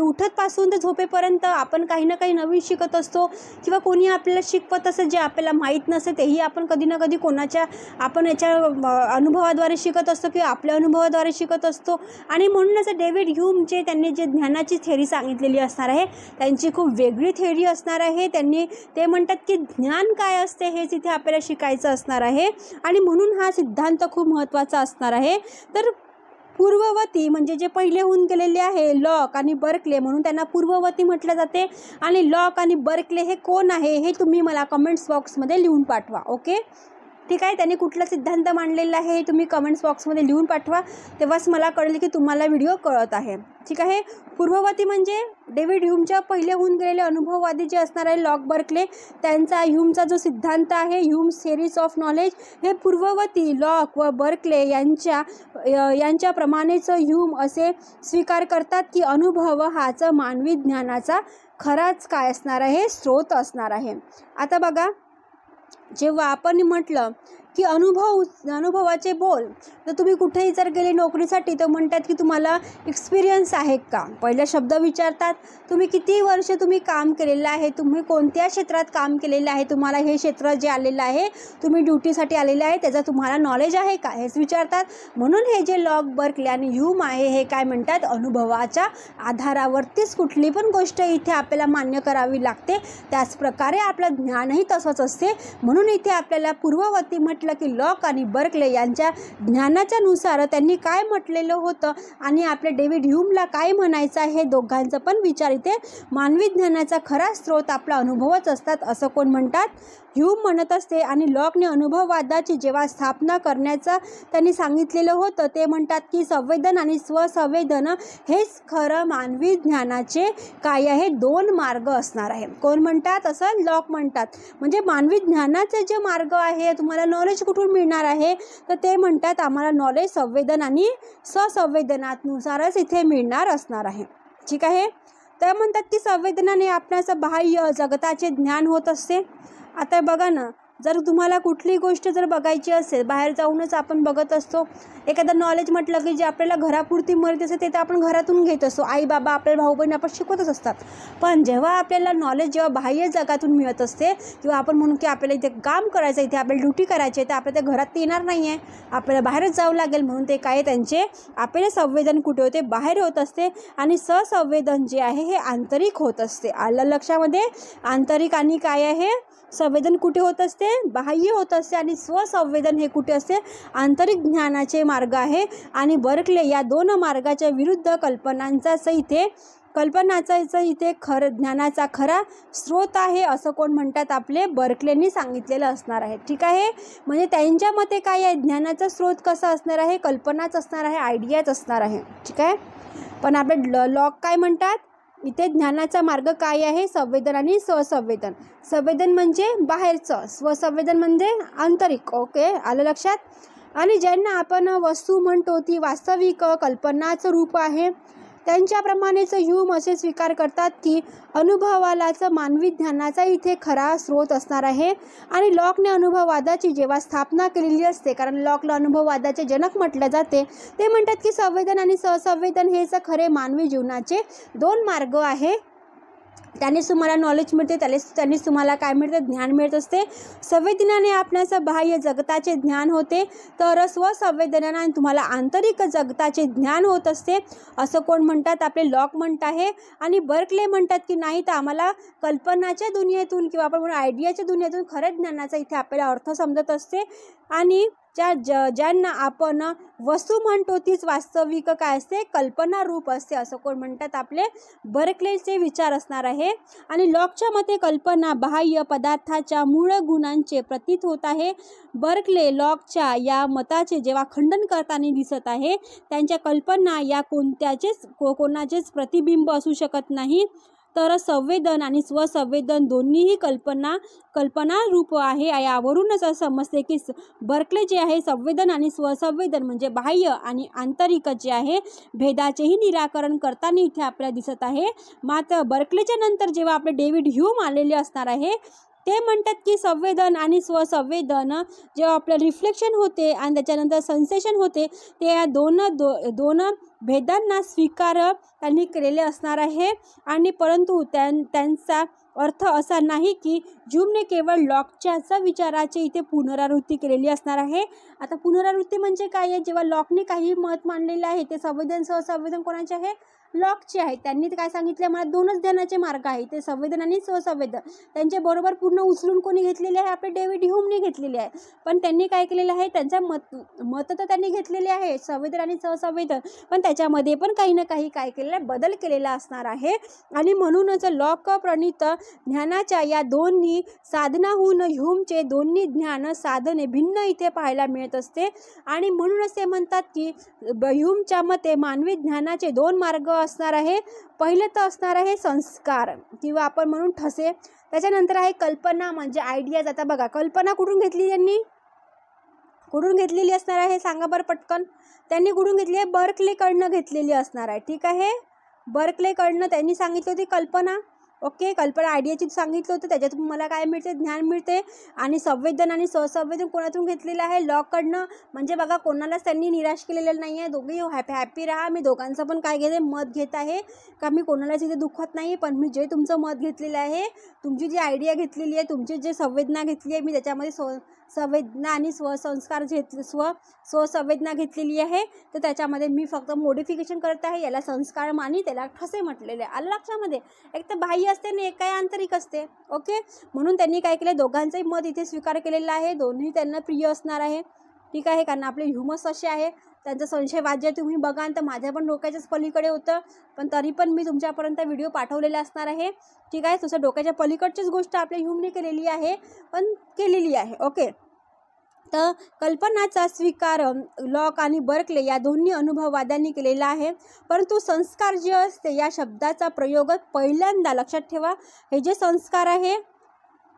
उठतपासून तर झोपेपर्यंत आपण काही ना काही नवीन शिकत असतो, किंवा कोणी आपल्याला शिकवत असेल जे आपल्याला माहीत नसते, तेही आपण कधी ना कधी आपण याच्या अनुभवाद्वारे शिकत असतो किंवा आपल्या अनुभवाद्वारे शिकत असतो. आणि म्हणूनच डेव्हिड ह्यूम त्यांनी जे ज्ञानाची थेअरी सांगितलेली असणार आहे, त्यांची खूप वेगळी थेअरी असणार आहे. ते म्हणतात की ज्ञान काय असते हेच इथे आपल्याला शिकायचं असणार आहे आणि म्हणून हा सिद्धांत खूप महत्त्वाचा असणार आहे. तर पूर्ववर्ती म्हणजे जे पहिले होऊन गेलेले आहे लॉक आणि बर्कले, म्हणून त्यांना पूर्ववर्ती म्हटलं जाते. आणि लॉक आणि बर्कले हे कोण आहे हे तुम्ही मला कमेंट्स बॉक्समध्ये लिहून पाठवा. ओके, ठीक आहे. त्यांनी कुठला सिद्धांत मांडलेला आहे हे तुम्ही कमेंट्स बॉक्समध्ये लिहून पाठवा, तेव्हाच मला कळेल की तुम्हाला व्हिडिओ कळत आहे. ठीक आहे. पूर्ववर्ती म्हणजे डेव्हिड ह्यूमच्या पहिले होऊन गेलेले अनुभववादी जे असणार आहे लॉक, बर्कले, त्यांचा ह्यूमचा जो सिद्धांत आहे ह्यूम्स थेअरीज ऑफ नॉलेज, हे पूर्ववर्ती लॉक व बर्कले यांच्याप्रमाणेच ह्यूम असे स्वीकार करतात की अनुभव हाच मानवी ज्ञानाचा खराच काय असणार आहे, स्रोत असणार आहे. आता बघा, जेव्हा आपण म्हटलं की अनुभवाचे बोल, तर तुम्ही कुठेही जर गेले नोकरीसाठी तर म्हणतात की तुम्हाला एक्सपिरियन्स आहे का? पहिला शब्द विचारतात. तुम्ही किती वर्ष तुम्ही काम केलेलं आहे, तुम्ही कोणत्या क्षेत्रात काम केलेलं आहे, तुम्हाला हे क्षेत्र जे आलेलं आहे, तुम्ही ड्युटीसाठी आलेलं आहे, त्याचं तुम्हाला नॉलेज आहे का, हेच विचारतात. म्हणून हे जे लॉक, बर्कले आणि ह्यूम आहे हे काय म्हणतात, अनुभवाच्या आधारावरतीच कुठली पण गोष्ट इथे आपल्याला मान्य करावी लागते. त्याचप्रकारे आपलं ज्ञानही तसंच असते. म्हणून इथे आपल्याला पूर्ववर्ती म्हटलं की लॉक आणि बर्कले यांच्या ज्ञानाच्या नुसार त्यांनी काय म्हटलेलं होतं आणि आपल्या डेव्हिड ह्यूमला काय म्हणायचं आहे, हे दोघांचं पण विचार इथे. मानवी ज्ञानाचा खरा स्रोत आपला अनुभवच असतात असं कोण म्हणतात, ह्यूम म्हणत असते. आणि लॉकने अनुभववादाची जेव्हा स्थापना करण्याचं त्यांनी सांगितलेलं होतं, ते म्हणतात की संवेदन आणि स्वसंवेदन हेच खरं मानवी ज्ञानाचे काय आहे, दोन मार्ग असणार आहे. कोण म्हणतात असं? लॉक म्हणतात. म्हणजे मानवी ज्ञानाचे जे मार्ग आहे, तुम्हाला नॉलेज कुठून मिळणार आहे, तर ते म्हणतात आम्हाला नॉलेज संवेदन आणि स्वसंवेदनानुसारच इथे मिळणार असणार आहे. ठीक आहे. तर म्हणतात की संवेदनाने आपणास बाह्य जगताचे ज्ञान होत असते. आता बघा ना, जर तुम्हाला कुठली गोष्ट जर बघायची असेल, बाहेर जाऊनच आपण बघत असतो. एखादं नॉलेज म्हटलं की जे आपल्याला घरापुरती माहिती असते ते तर आपण घरातून घेत असतो, आई बाबा आपल्याला भाऊ बहीण आपण शिकवतच असतात. पण जेव्हा आपल्याला नॉलेज जेव्हा बाह्य जगातून मिळत असते, किंवा आपण म्हणू की आपल्याला इथे काम करायचं, इथे आपल्याला ड्युटी करायची आहे, तर आपल्या त्या घरात येणार नाही आहे, आपल्याला बाहेरच जावं लागेल. म्हणून ते काय, त्यांचे आपले संवेदन कुठे होते, बाहेर होत असते. आणि ससंवेदन जे आहे हे आंतरिक होत असते. आलं लक्षामध्ये? आंतरिक आणि काय आहे, संवेदन कुठे होत असते, बाह्य होत असते. आणि स्वसंवेदन हे कुठे असते, आंतरिक ज्ञानाचे मार्ग आहे. आणि बर्कले या दोन मार्गाच्या विरुद्ध कल्पनांचा इथे ज्ञानाचा खरा स्रोत आहे असं कोण म्हणतात, आपले बर्कलेंनी सांगितलेलं असणार आहे. ठीक आहे. म्हणजे त्यांच्या मते काय आहे, ज्ञानाचा स्रोत कसा असणार आहे, कल्पनाच असणार आहे, आयडियाच असणार आहे. ठीक आहे. पण आपले लॉक काय म्हणतात, इथे ज्ञानाचा मार्ग काय आहे, संवेदन आणि स्वसंवेदन. संवेदन म्हणजे बाहेरचं, स्वसंवेदन म्हणजे आंतरिक. ओके, आलं लक्षात? आणि ज्यांना आपण वस्तू म्हणतो ती वास्तविक कल्पनाचं रूप आहे, त्यांच्याप्रमाणेच ह्यूम असे स्वीकार करतात की अनुभवालाच मानवी ज्ञानाचा इथे खरा स्रोत असणार आहे. आणि लॉकने अनुभववादाची जेव्हा स्थापना केलेली असते, कारण लॉकला अनुभववादाचे जनक म्हटले जाते, ते म्हणतात की संवेदन आणि सहसंवेदन हेच खरे मानवी जीवनाचे दोन मार्ग आहे. त्यानेच तुम्हाला नॉलेज मिळते, त्यांनीच तुम्हाला काय मिळतं, ज्ञान मिळत असते. संवेदनाने आपणास बाह्य जगताचे ज्ञान होते, तर स्वसंवेदनाने तुम्हाला आंतरिक जगताचे ज्ञान होत असते असं कोण म्हणतात, आपले लॉक म्हणत आहे. आणि बर्कले म्हणतात की नाही, तर आम्हाला कल्पनाच्या दुनियेतून किंवा आपण म्हणून आयडियाच्या दुनियेतून खरंच ज्ञानाचा इथे आपल्याला अर्थ समजत असते. आणि ज्यांना आपण वस्तू म्हणतो तीच वास्तविक काय असते, कल्पना रूप असते असं कोण म्हणतात, आपले बर्कलेचे विचार असणार आहे. आणि लॉकच्या मते कल्पना बाह्य पदार्थाच्या मूळ गुणांचे प्रतीत होत आहे. बर्कले लॉकच्या या मताचे जेव्हा खंडन करताना दिसत आहे, त्यांच्या कल्पना या कोणाचेच प्रतिबिंब असू शकत नाही, तर संवेदन आणि स्वसंवेदन दोन्हीही कल्पना रूप आहे. यावरूनच असं समजते की बर्कले जे आहे संवेदन आणि स्वसंवेदन म्हणजे बाह्य आणि आंतरिक जे आहे भेदाचेही निराकरण करताना इथे आपल्याला दिसत आहे. मात्र बर्कलेच्या नंतर जेव्हा आपले डेव्हिड ह्यूम आलेले असणार आहे, ते म्हणतात की संवेदन आणि स्वसंवेदन जेव्हा आपलं रिफ्लेक्शन होते आणि त्याच्यानंतर सेन्सेशन होते, ते या दोन भेदांना स्वीकार त्यांनी केलेले असणार आहे. आणि परंतु त्यांचा अर्थ असा नाही की ह्यूमने केवळ लॉकच्या विचाराची इथे पुनरावृत्ती केलेली असणार आहे. आता पुनरावृत्ती म्हणजे काय आहे, जेव्हा लॉकने काही मत मांडलेलं आहे ते संवेदन स्वसंवेदन कोणाचे आहे, लॉकचे आहे. त्यांनी काय सांगितले, मला दोनच ध्यानाचे मार्ग आहे, ते संवेदन आणि स्वसंवेदन. त्यांचे बरोबर पूर्ण उचलून कोणी घेतलेले आहे, आपले डेव्हिड ह्यूमने घेतलेले आहे. पण त्यांनी काय केलेलं आहे, त्यांच्या मत तर त्यांनी घेतलेले आहे संवेदन आणि स्वसंवेदन, पण त्याच्यामध्ये पण काही ना काही काय केलेलं आहे, बदल केलेला असणार आहे. आणि म्हणूनच लॉक प्रणीत ज्ञानाच्या या दोन्ही साधनाहून ह्यूमचे दोन्ही ज्ञान साधने भिन्न इथे पाहायला मिळत असते. आणि म्हणूनच ते म्हणतात की ह्यूमच्या मते मानवी ज्ञानाचे दोन मार्ग असणार आहे. पहिलं तर असणार आहे संस्कार किंवा आपण म्हणून ठसे, त्याच्यानंतर आहे कल्पना म्हणजे आयडियाज. आता बघा, कल्पना कुठून घेतली, त्यांनी कुठून घेतलेली असणार आहे, सांगा बरं पटकन. त्यांनी कुठून घेतली आहे, बर्कलेकडनं घेतलेली असणार आहे. ठीक आहे, बर्कलेकडनं त्यांनी सांगितली होती कल्पना. ओके, कल्पना आयडियाची सांगितलं होतं, त्याच्यातून मला काय मिळते, ज्ञान मिळते. आणि संवेदन आणि स्वसंवेदन कोणातून घेतलेलं आहे, लॉककडनं. म्हणजे बघा, कोणालाच त्यांनी निराश केलेलं नाही आहे, दोघेही हॅपी राहा. मी दोघांचं पण काय घेते, मत घेत आहे का, मी कोणालाच इथे दुखत नाही, पण मी जे तुमचं मत घेतलेलं आहे, तुमची जी आयडिया घेतलेली आहे, तुमची जे संवेदना घेतली आहे, मी त्याच्यामध्ये संवेदना आणि स्वसंस्कार स्वसंवेदना घेतलेली आहे, तर त्याच्यामध्ये मी फक्त मॉडिफिकेशन करत आहे. याला संस्कार आणि त्याला ठसे म्हटलेले आहे. आलं लक्षामध्ये, एक तर बाह्य असते आणि एक काय आंतरिक असते. ओके, म्हणून त्यांनी काय केलं, दोघांचंही मत इथे स्वीकार केलेलं आहे, दोन्ही त्यांना प्रिय असणार आहे. ठीक आहे, कारण आपले ह्यूमस असे आहे, त्यांचा संशयवाद्य तुम्ही बघाल तर माझ्या पण डोक्याच्याच पलीकडे होतं, पण तरी पण मी तुमच्यापर्यंत व्हिडिओ पाठवलेला असणार आहे. ठीक आहे, तसं डोक्याच्या पलीकडचीच गोष्ट आपल्या ह्यूमने केलेली आहे, पण केलेली आहे. ओके, तर कल्पनाचा स्वीकार लॉक आणि बर्कले या दोन्ही अनुभववाद्यांनी केलेला आहे. परंतु संस्कार जे असते या शब्दाचा प्रयोग पहिल्यांदा, लक्षात ठेवा, हे जे संस्कार आहे,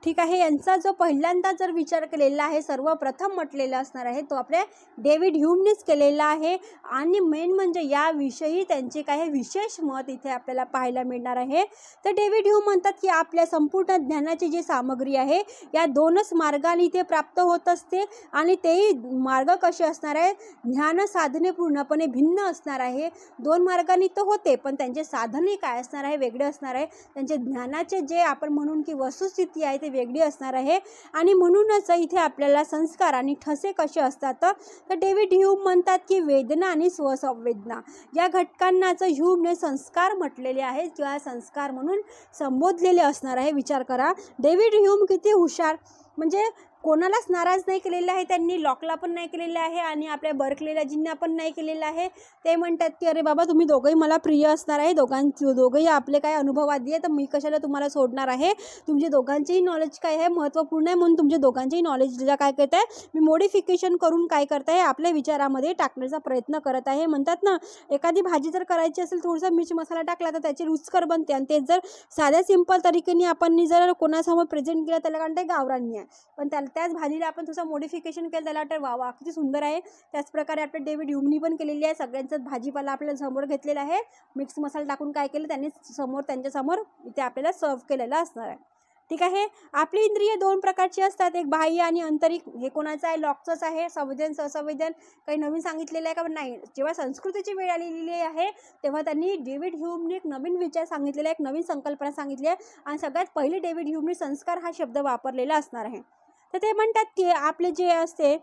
ठीक आहे, यांचा जो पहिल्यांदा जर विचार केलेला आहे, सर्वप्रथम म्हटलेला असणार आहे, तो आपल्या डेव्हिड ह्यूमनेच केलेला आहे. आणि मेन म्हणजे याविषयी त्यांचे काही विशेष मत इथे आपल्याला पाहायला मिळणार आहे. तर डेव्हिड ह्यूम म्हणतात की आपल्या संपूर्ण ज्ञानाची जी सामग्री आहे, या दोनच मार्गाने इथे प्राप्त होत असते. आणि तेही मार्ग कसे असणार आहे, ज्ञान साधने पूर्णपणे भिन्न असणार आहे. दोन मार्गाने तर होते, पण त्यांचे साधने काय असणार आहे, वेगळे असणार आहे. त्यांचे ज्ञानाचे जे आपण म्हणून की वस्तुस्थिती आहे ते वेगळी असणार आहे. आणि म्हणूनच इथे आपल्याला संस्कार आणि ठसे कसे असतात, तर डेव्हिड ह्यूम म्हणतात की वेदना आणि स्वसंवेदना या घटकांनाच ह्यूमने संस्कार म्हटलेले आहे किंवा संस्कार म्हणून संबोधलेले असणार आहे. विचार करा, डेव्हिड ह्यूम किती हुशार, म्हणजे कोणालाच नाराज नाही केलेलं आहे त्यांनी, लॉकला पण नाही केलेलं आहे आणि आपल्या बर्कलेजींना पण नाही केलेलं आहे. ते म्हणतात की अरे बाबा, तुम्ही दोघंही मला प्रिय असणार आहे, दोघंही आपले काय अनुभववादी आहे, तर मी कशाला तुम्हाला सोडणार आहे. तुमचे दोघांचेही नॉलेज काय आहे, महत्त्वपूर्ण आहे, म्हणून तुमचे दोघांचेही नॉलेजला काय करत आहे, मी मॉडिफिकेशन करून काय करत आहे, आपल्या विचारामध्ये टाकण्याचा प्रयत्न करत आहे. म्हणतात ना, एखादी भाजी जर करायची असेल, थोडासा मिर्च मसाला टाकला तर त्याची रुचकर बनते, आणि तेच जर साध्या सिंपल तरीकेने आपण जर कोणासमोर प्रेझेंट केलं, त्याला कारण ते गावरानी आहे, पण त्याच भाजीला आपण थोडंसं मॉडिफिकेशन केलं, त्याला वाटतं वा किती सुंदर आहे. त्याच प्रकारे आपल्या डेव्हिड ह्यूमनी पण केलेली आहे. सगळ्यांचं भाजीपाला आपल्या समोर घेतलेला आहे, मिक्स मसाला टाकून काय केलं त्यांनी त्यांच्यासमोर इथे आपल्याला सर्व केलेलं असणार आहे. ठीक आहे, आपली इंद्रिय दोन प्रकारची असतात, एक बाह्य आणि आंतरिक. हे कोणाचं आहे, लॉकचंच आहे. संवेदन स्वसंवेदन काही नवीन सांगितलेलं आहे का, नाही. जेव्हा संस्कृतीची वेळ आलेली आहे, तेव्हा त्यांनी डेव्हिड ह्यूमने एक नवीन विचार सांगितलेला आहे, एक नवीन संकल्पना सांगितली आहे. आणि सगळ्यात पहिले डेव्हिड ह्यूमने संस्कार हा शब्द वापरलेला असणार आहे. तर ते म्हणतात की आपले जे असते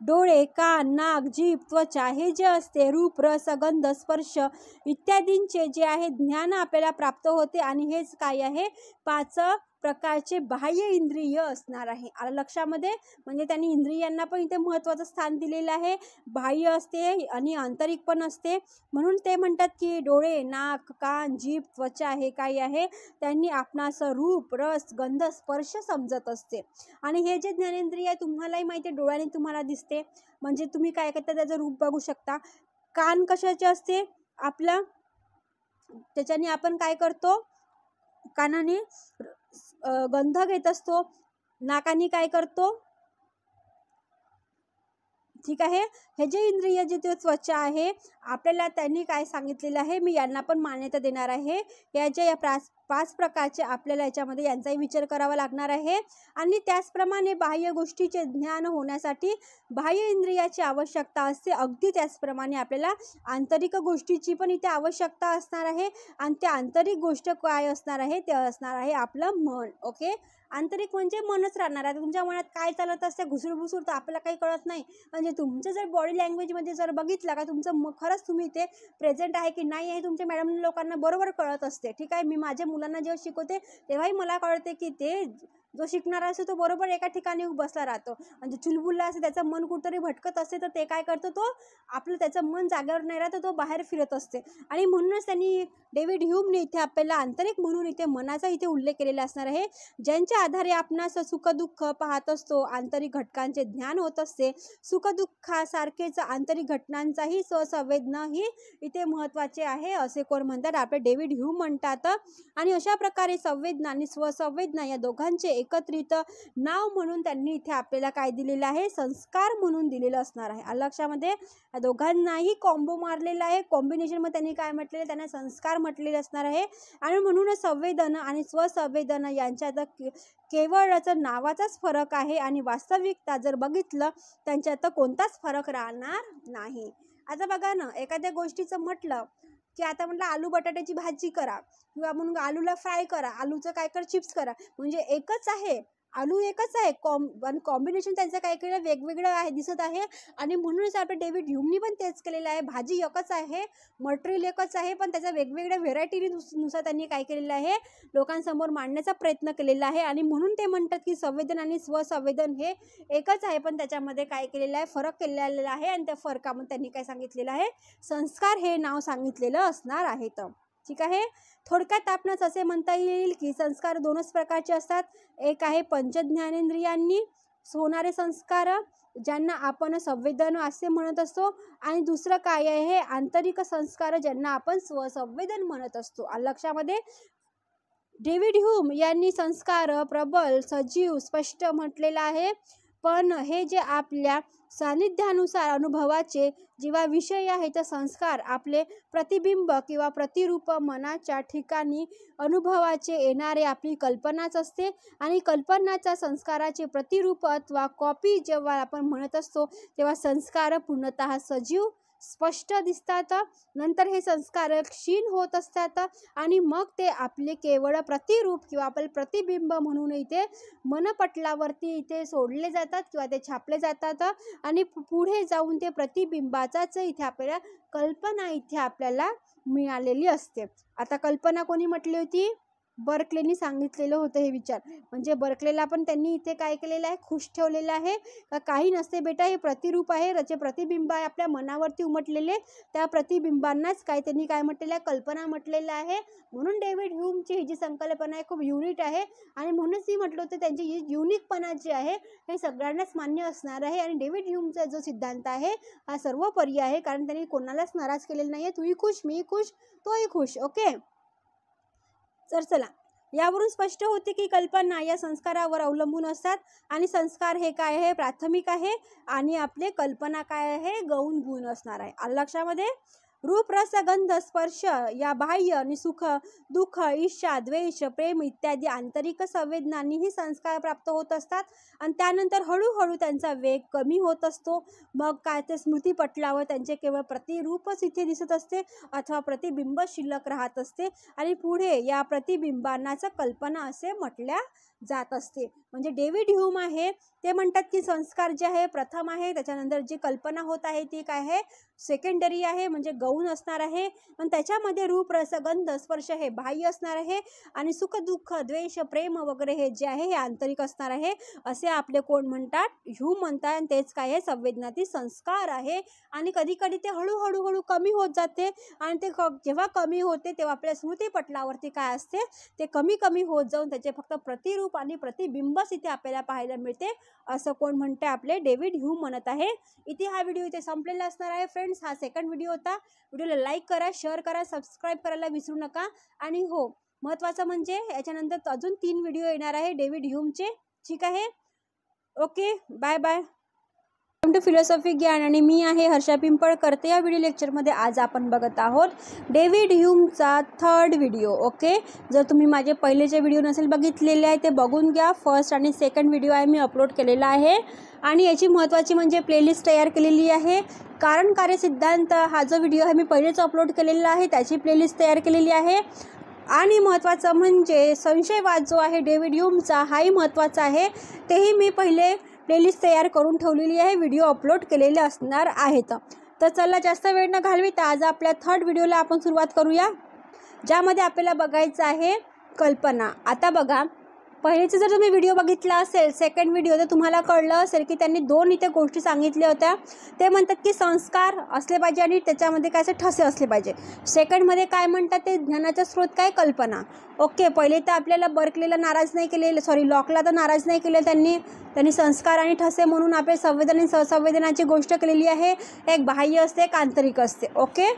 डोळे, कान, नाक, जीभ, त्वचा, हे जे असते रूप, रस, गंध, स्पर्श इत्यादींचे जे आहे ज्ञान आपल्याला प्राप्त होते. आणि हेच काय आहे, 5 प्रकारचे बाह्य इंद्रिय असणार आहे. आलं लक्षामध्ये? म्हणजे त्यांनी इंद्रियांना पण इथे महत्त्वाचं स्थान दिलेलं आहे. बाह्य असते आणि आंतरिक पण असते. म्हणून ते म्हणतात की डोळे, नाक, कान, जीभ, त्वचा हे काही आहे त्यांनी आपणास रूप, रस, गंध, स्पर्श समजत असते. आणि हे जे ज्ञानेंद्रिय आहे तुम्हालाही माहिती आहे डोळ्याने तुम्हाला दिसते, म्हणजे तुम्ही काय करता त्याचं रूप बघू शकता. कान कशाचे असते आपला, त्याच्याने आपण काय करतो, कानाने गंध घेत असतो. नाकाने काय करतो, ठीक आहे. हे जे इंद्रिय जे त्वचा आहे आपल्याला त्यांनी काय सांगितलेलं आहे, मी यांना पण मान्यता देणार आहे. या 5 प्रकारचे आपल्याला याच्यामध्ये यांचाही विचार करावा लागणार आहे. आणि त्याचप्रमाणे बाह्य गोष्टीचे ज्ञान होण्यासाठी बाह्य इंद्रियाची आवश्यकता असते. अगदी त्याचप्रमाणे आपल्याला आंतरिक गोष्टीची पण इथे आवश्यकता असणार आहे. आणि त्या आंतरिक गोष्ट काय असणार आहे, ते असणार आहे आपलं मन. ओके, आंतरिक म्हणजे मनच राहणार आहे. तुमच्या मनात काय चालत असते घुसूर तर आपल्याला काही कळत नाही. म्हणजे तुमचं जर बॉडी लँग्वेजमध्ये जर बघितलं का तुमचं खरंच तुम्ही इथे प्रेझेंट आहे की नाही आहे तुमच्या मॅडम लोकांना बरोबर कळत असते. ठीक आहे, मी माझ्या मुलांना जेव्हा शिकवते तेव्हाही मला कळते की ते जो शिकणारा असतो तो बरोबर एका ठिकाणी बसला राहतो. म्हणजे चुलबुल्ला असते त्याचं मन कुठेतरी भटकत असते तर ते काय करतो, तो आपलं त्याचं मन जागेवर नाही राहत, तो बाहेर फिरत असते. आणि म्हणूनच त्यांनी डेव्हिड ह्यूमने इथे आपल्याला आंतरिक म्हणून इथे मनाचा इथे उल्लेख केलेला असणार आहे. ज्यांच्या आधारे आपणास सुखदुःख पाहत असतो, आंतरिक घटकांचे ज्ञान होत असते. सुखदुःखासारखेच आंतरिक घटनांचाही स्वसंवेदना ही इथे महत्त्वाचे आहे असे कोण म्हणतात, आपले डेव्हिड ह्यूम म्हणतात. आणि अशा प्रकारे संवेदना आणि स्वसंवेदना या दोघांचे एकत्रित नाव म्हणून त्यांनी इथे आपल्याला काय दिलेलं आहे, संस्कार म्हणून दिलेलं असणार आहे. लक्षामध्ये या दोघांनाही कॉम्बो मारलेला आहे. कॉम्बिनेशनमध्ये त्यांनी काय म्हटलेलं, त्यांना संस्कार म्हटलेलं असणार आहे. आणि म्हणूनच संवेदन आणि स्वसंवेदन यांच्यात केवळच नावाचाच फरक आहे आणि वास्तविकता जर बघितलं त्यांच्यात कोणताच फरक राहणार नाही. आता बघा ना, एखाद्या गोष्टीचं म्हटलं की आता म्हटलं आलू बटाट्याची भाजी करा किंवा मग आलूला फ्राय करा, आलूचं काय कर चिप्स करा, म्हणजे एकच आहे, आलू एकच आहे. कॉम्बिनेशन त्यांचं काय केलं वेगवेगळं आहे दिसत आहे. आणि म्हणूनच आपल्या डेव्हिड ह्यूमनी पण तेच केलेलं आहे. भाजी एकच आहे, मटेरियल एकच आहे, पण त्याच्या वेगवेगळ्या व्हेरायटीनुसार त्यांनी काय केलेलं आहे, लोकांसमोर मांडण्याचा प्रयत्न केलेला आहे. आणि म्हणून ते म्हणतात की संवेदन आणि स्वसंवेदन हे एकच आहे, पण त्याच्यामध्ये काय केलेलं आहे, फरक केलेला आहे. आणि त्या फरकामध्ये त्यांनी काय सांगितलेलं आहे, संस्कार हे नाव सांगितलेलं असणार आहे. तर ठीक आहे, थोडक्यात आपणास असे म्हणता येईल की संस्कार 2च प्रकारचे असतात. एक आहे पंचज्ञानेंद्रियांनी होणारे संस्कार ज्यांना आपण संवेदन असे म्हणत असतो, आणि दुसरं काय आहे आंतरिक संस्कार ज्यांना आपण स्वसंवेदन म्हणत असतो. लक्षामध्ये डेव्हिड ह्यूम यांनी संस्कार प्रबल, सजीव, स्पष्ट म्हटलेलं आहे. पण हे जे आपल्या सानिध्यानुसार अनुभवाचे जेव्हा विषय आहे तर संस्कार आपले प्रतिबिंब किंवा प्रतिरूप मनाच्या ठिकाणी अनुभवाचे येणारे आपली कल्पनाच असते. आणि कल्पनाच्या संस्काराचे प्रतिरूप अथवा कॉपी जेव्हा आपण म्हणत असतो तेव्हा संस्कार पूर्णतः सजीव स्पष्ट दिसतात. नंतर हे संस्कार क्षीण होत असतात आणि मग ते आपले केवळ प्रतिरूप किंवा आपले प्रतिबिंब म्हणून इथे मनपटलावरती इथे सोडले जातात किंवा ते छापले जातात. आणि पुढे जाऊन ते प्रतिबिंबाचाच इथे आपल्याला कल्पना इथे आपल्याला मिळालेली असते. आता कल्पना कोणी म्हटली होती, बर्कलेनी सांगितलेलं होतं हे विचार. म्हणजे बर्कलेला पण त्यांनी इथे काय केलेलं आहे, खुश ठेवलेलं आहे का काही नसते बेटा, हे प्रतिरूप आहे, त्याचे प्रतिबिंब आहे आपल्या मनावरती उमटलेले, त्या प्रतिबिंबांनाच काय त्यांनी काय म्हटलेलं आहे, कल्पना म्हटलेलं आहे. म्हणून डेव्हिड ह्यूमची ही जी संकल्पना आहे खूप युनिक आहे. आणि म्हणूनच मी म्हटलं होतं त्यांची ही युनिकपणा जी आहे हे सगळ्यांनाच मान्य असणार आहे. आणि डेव्हिड ह्यूमचा जो सिद्धांत आहे हा सर्वोपरी आहे, कारण त्यांनी कोणालाच नाराज केलेलं नाही आहे. तूही खुश, मीही खुश, तोही खुश. ओके, तर चला, यावरून स्पष्ट होते की कल्पना या संस्कारावर अवलंबून असतात. आणि संस्कार हे काय आहे, प्राथमिक आहे. आणि आपले कल्पना काय आहे, गौण गुण असणार आहे. लक्षामध्ये रूप, रस, गंध, स्पर्श या बाह्य आणि सुख, दुःख, इच्छा, द्वेष, प्रेम इत्यादी आंतरिक संवेदनांनीही संस्कार प्राप्त होत असतात. आणि त्यानंतर हळूहळू त्यांचा वेग कमी होत असतो. मग काय ते स्मृतीपटलावर त्यांचे केवळ प्रतिरूपच इथे दिसत असते अथवा प्रतिबिंब शिल्लक राहत असते. आणि पुढे या प्रतिबिंबांनाच कल्पना असे म्हटल्या जात असते. म्हणजे डेव्हिड ह्यूम आहे ते म्हणतात की संस्कार जे आहे प्रथम आहे, त्याच्यानंतर जी कल्पना होत आहे ती काय आहे, सेकंडरी आहे, म्हणजे गौण असणार आहे आणि त्याच्यामध्ये रूप रस गंध स्पर्श हे बाह्य असणार आहे आणि सुख दुःख द्वेष प्रेम वगैरे हे जे आहे हे आंतरिक असणार आहे असे आपले कोण म्हणतात, ह्यूम म्हणतात. आणि तेच काय आहे, संवेदनातील संस्कार आहे. आणि कधी कधी ते हळूहळू कमी होत जाते आणि ते जेव्हा कमी होते तेव्हा आपल्या स्मृतीपटलावरती काय असते, ते कमी कमी होत जाऊन त्याचे फक्त प्रतिरूप आणि प्रतिबिंबच इथे आपल्याला पाहायला मिळते असं कोण म्हणते, आपले डेव्हिड ह्यूम म्हणत आहे. इथे हा व्हिडिओ इथे संपलेला असणार आहे फ्रेंड्स. हा सेकंड व्हिडिओ होता. व्हिडिओला लाईक करा, शेअर करा, सबस्क्राईब करायला विसरू नका. आणि हो, महत्त्वाचं म्हणजे याच्यानंतर अजून 3 व्हिडिओ येणार आहे डेव्हिड ह्यूमचे. ठीक आहे, okay, bye bye. Welcome to philosophy Gyan आणि मी आहे हर्षा पिंपळकर. तर या व्हिडिओ लेक्चरमध्ये आज आपण बघत आहोत डेव्हिड ह्यूमचा 3rd व्हिडिओ. ओके, जर तुम्ही माझे पहिलेचे व्हिडिओ नसेल बघितलेले आहे ते बघून घ्या. फर्स्ट आणि सेकंड व्हिडिओ आहे मी अपलोड केलेला आहे आणि याची महत्त्वाची म्हणजे प्लेलिस्ट तयार केलेली आहे. कारण कार्य सिद्धांत हा जो व्हिडिओ आहे मी पहिलेच अपलोड केलेला आहे, त्याची प्लेलिस्ट तयार केलेली आहे. आणि महत्त्वाचं म्हणजे संशयवाद जो आहे डेव्हिड ह्यूमचा हाही महत्त्वाचा आहे, तेही मी पहिले प्लेलिस्ट तयार करून ठेवलेली आहे, व्हिडिओ अपलोड केलेले असणार आहेत. तर चला जास्त वेळ न घालविता आज आपल्या 3rd व्हिडिओला आपण सुरुवात करूया, ज्यामध्ये आपल्याला बघायचं आहे कल्पना. आता बघा, पहिलेचा जर तुम्ही व्हिडिओ बघितला असेल, सेकंड व्हिडिओ, तर तुम्हाला कळलं असेल की त्यांनी 2 इथे गोष्टी सांगितल्या होत्या. ते म्हणतात की संस्कार असले पाहिजे आणि त्याच्यामध्ये काय ठसे असले पाहिजे. सेकंडमध्ये काय म्हणतात, ते ज्ञानाचा स्रोत काय, कल्पना. ओके, पहिले तर आपल्याला बर्कलेला नाराज नाही केले, लॉकला तर नाराज नाही केले त्यांनी संस्कार आणि ठसे म्हणून आपले संवेदन आणि संवेदनाची गोष्ट केलेली आहे. एक बाह्य असते, एक आंतरिक असते. ओके,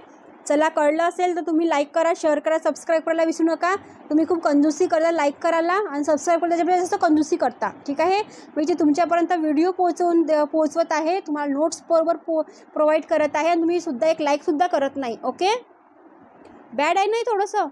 चला कळलं असेल तर तुम्ही लाईक करा, शेअर करा, सबस्क्राईब करायला विसरू नका. तुम्ही खूप कंजूसी करता लाईक करायला आणि सबस्क्राईब करायला, त्याच्यापेक्षा जास्त कंजूसी करता. ठीक आहे, म्हणजे तुमच्यापर्यंत व्हिडिओ पोहोचवत आहे, तुम्हाला नोट्स बरोबर प्रोव्हाइड करत आहे आणि तुम्ही सुद्धा एक लाईकसुद्धा करत नाही. ओके, बॅड आहे नाही थोडंसं,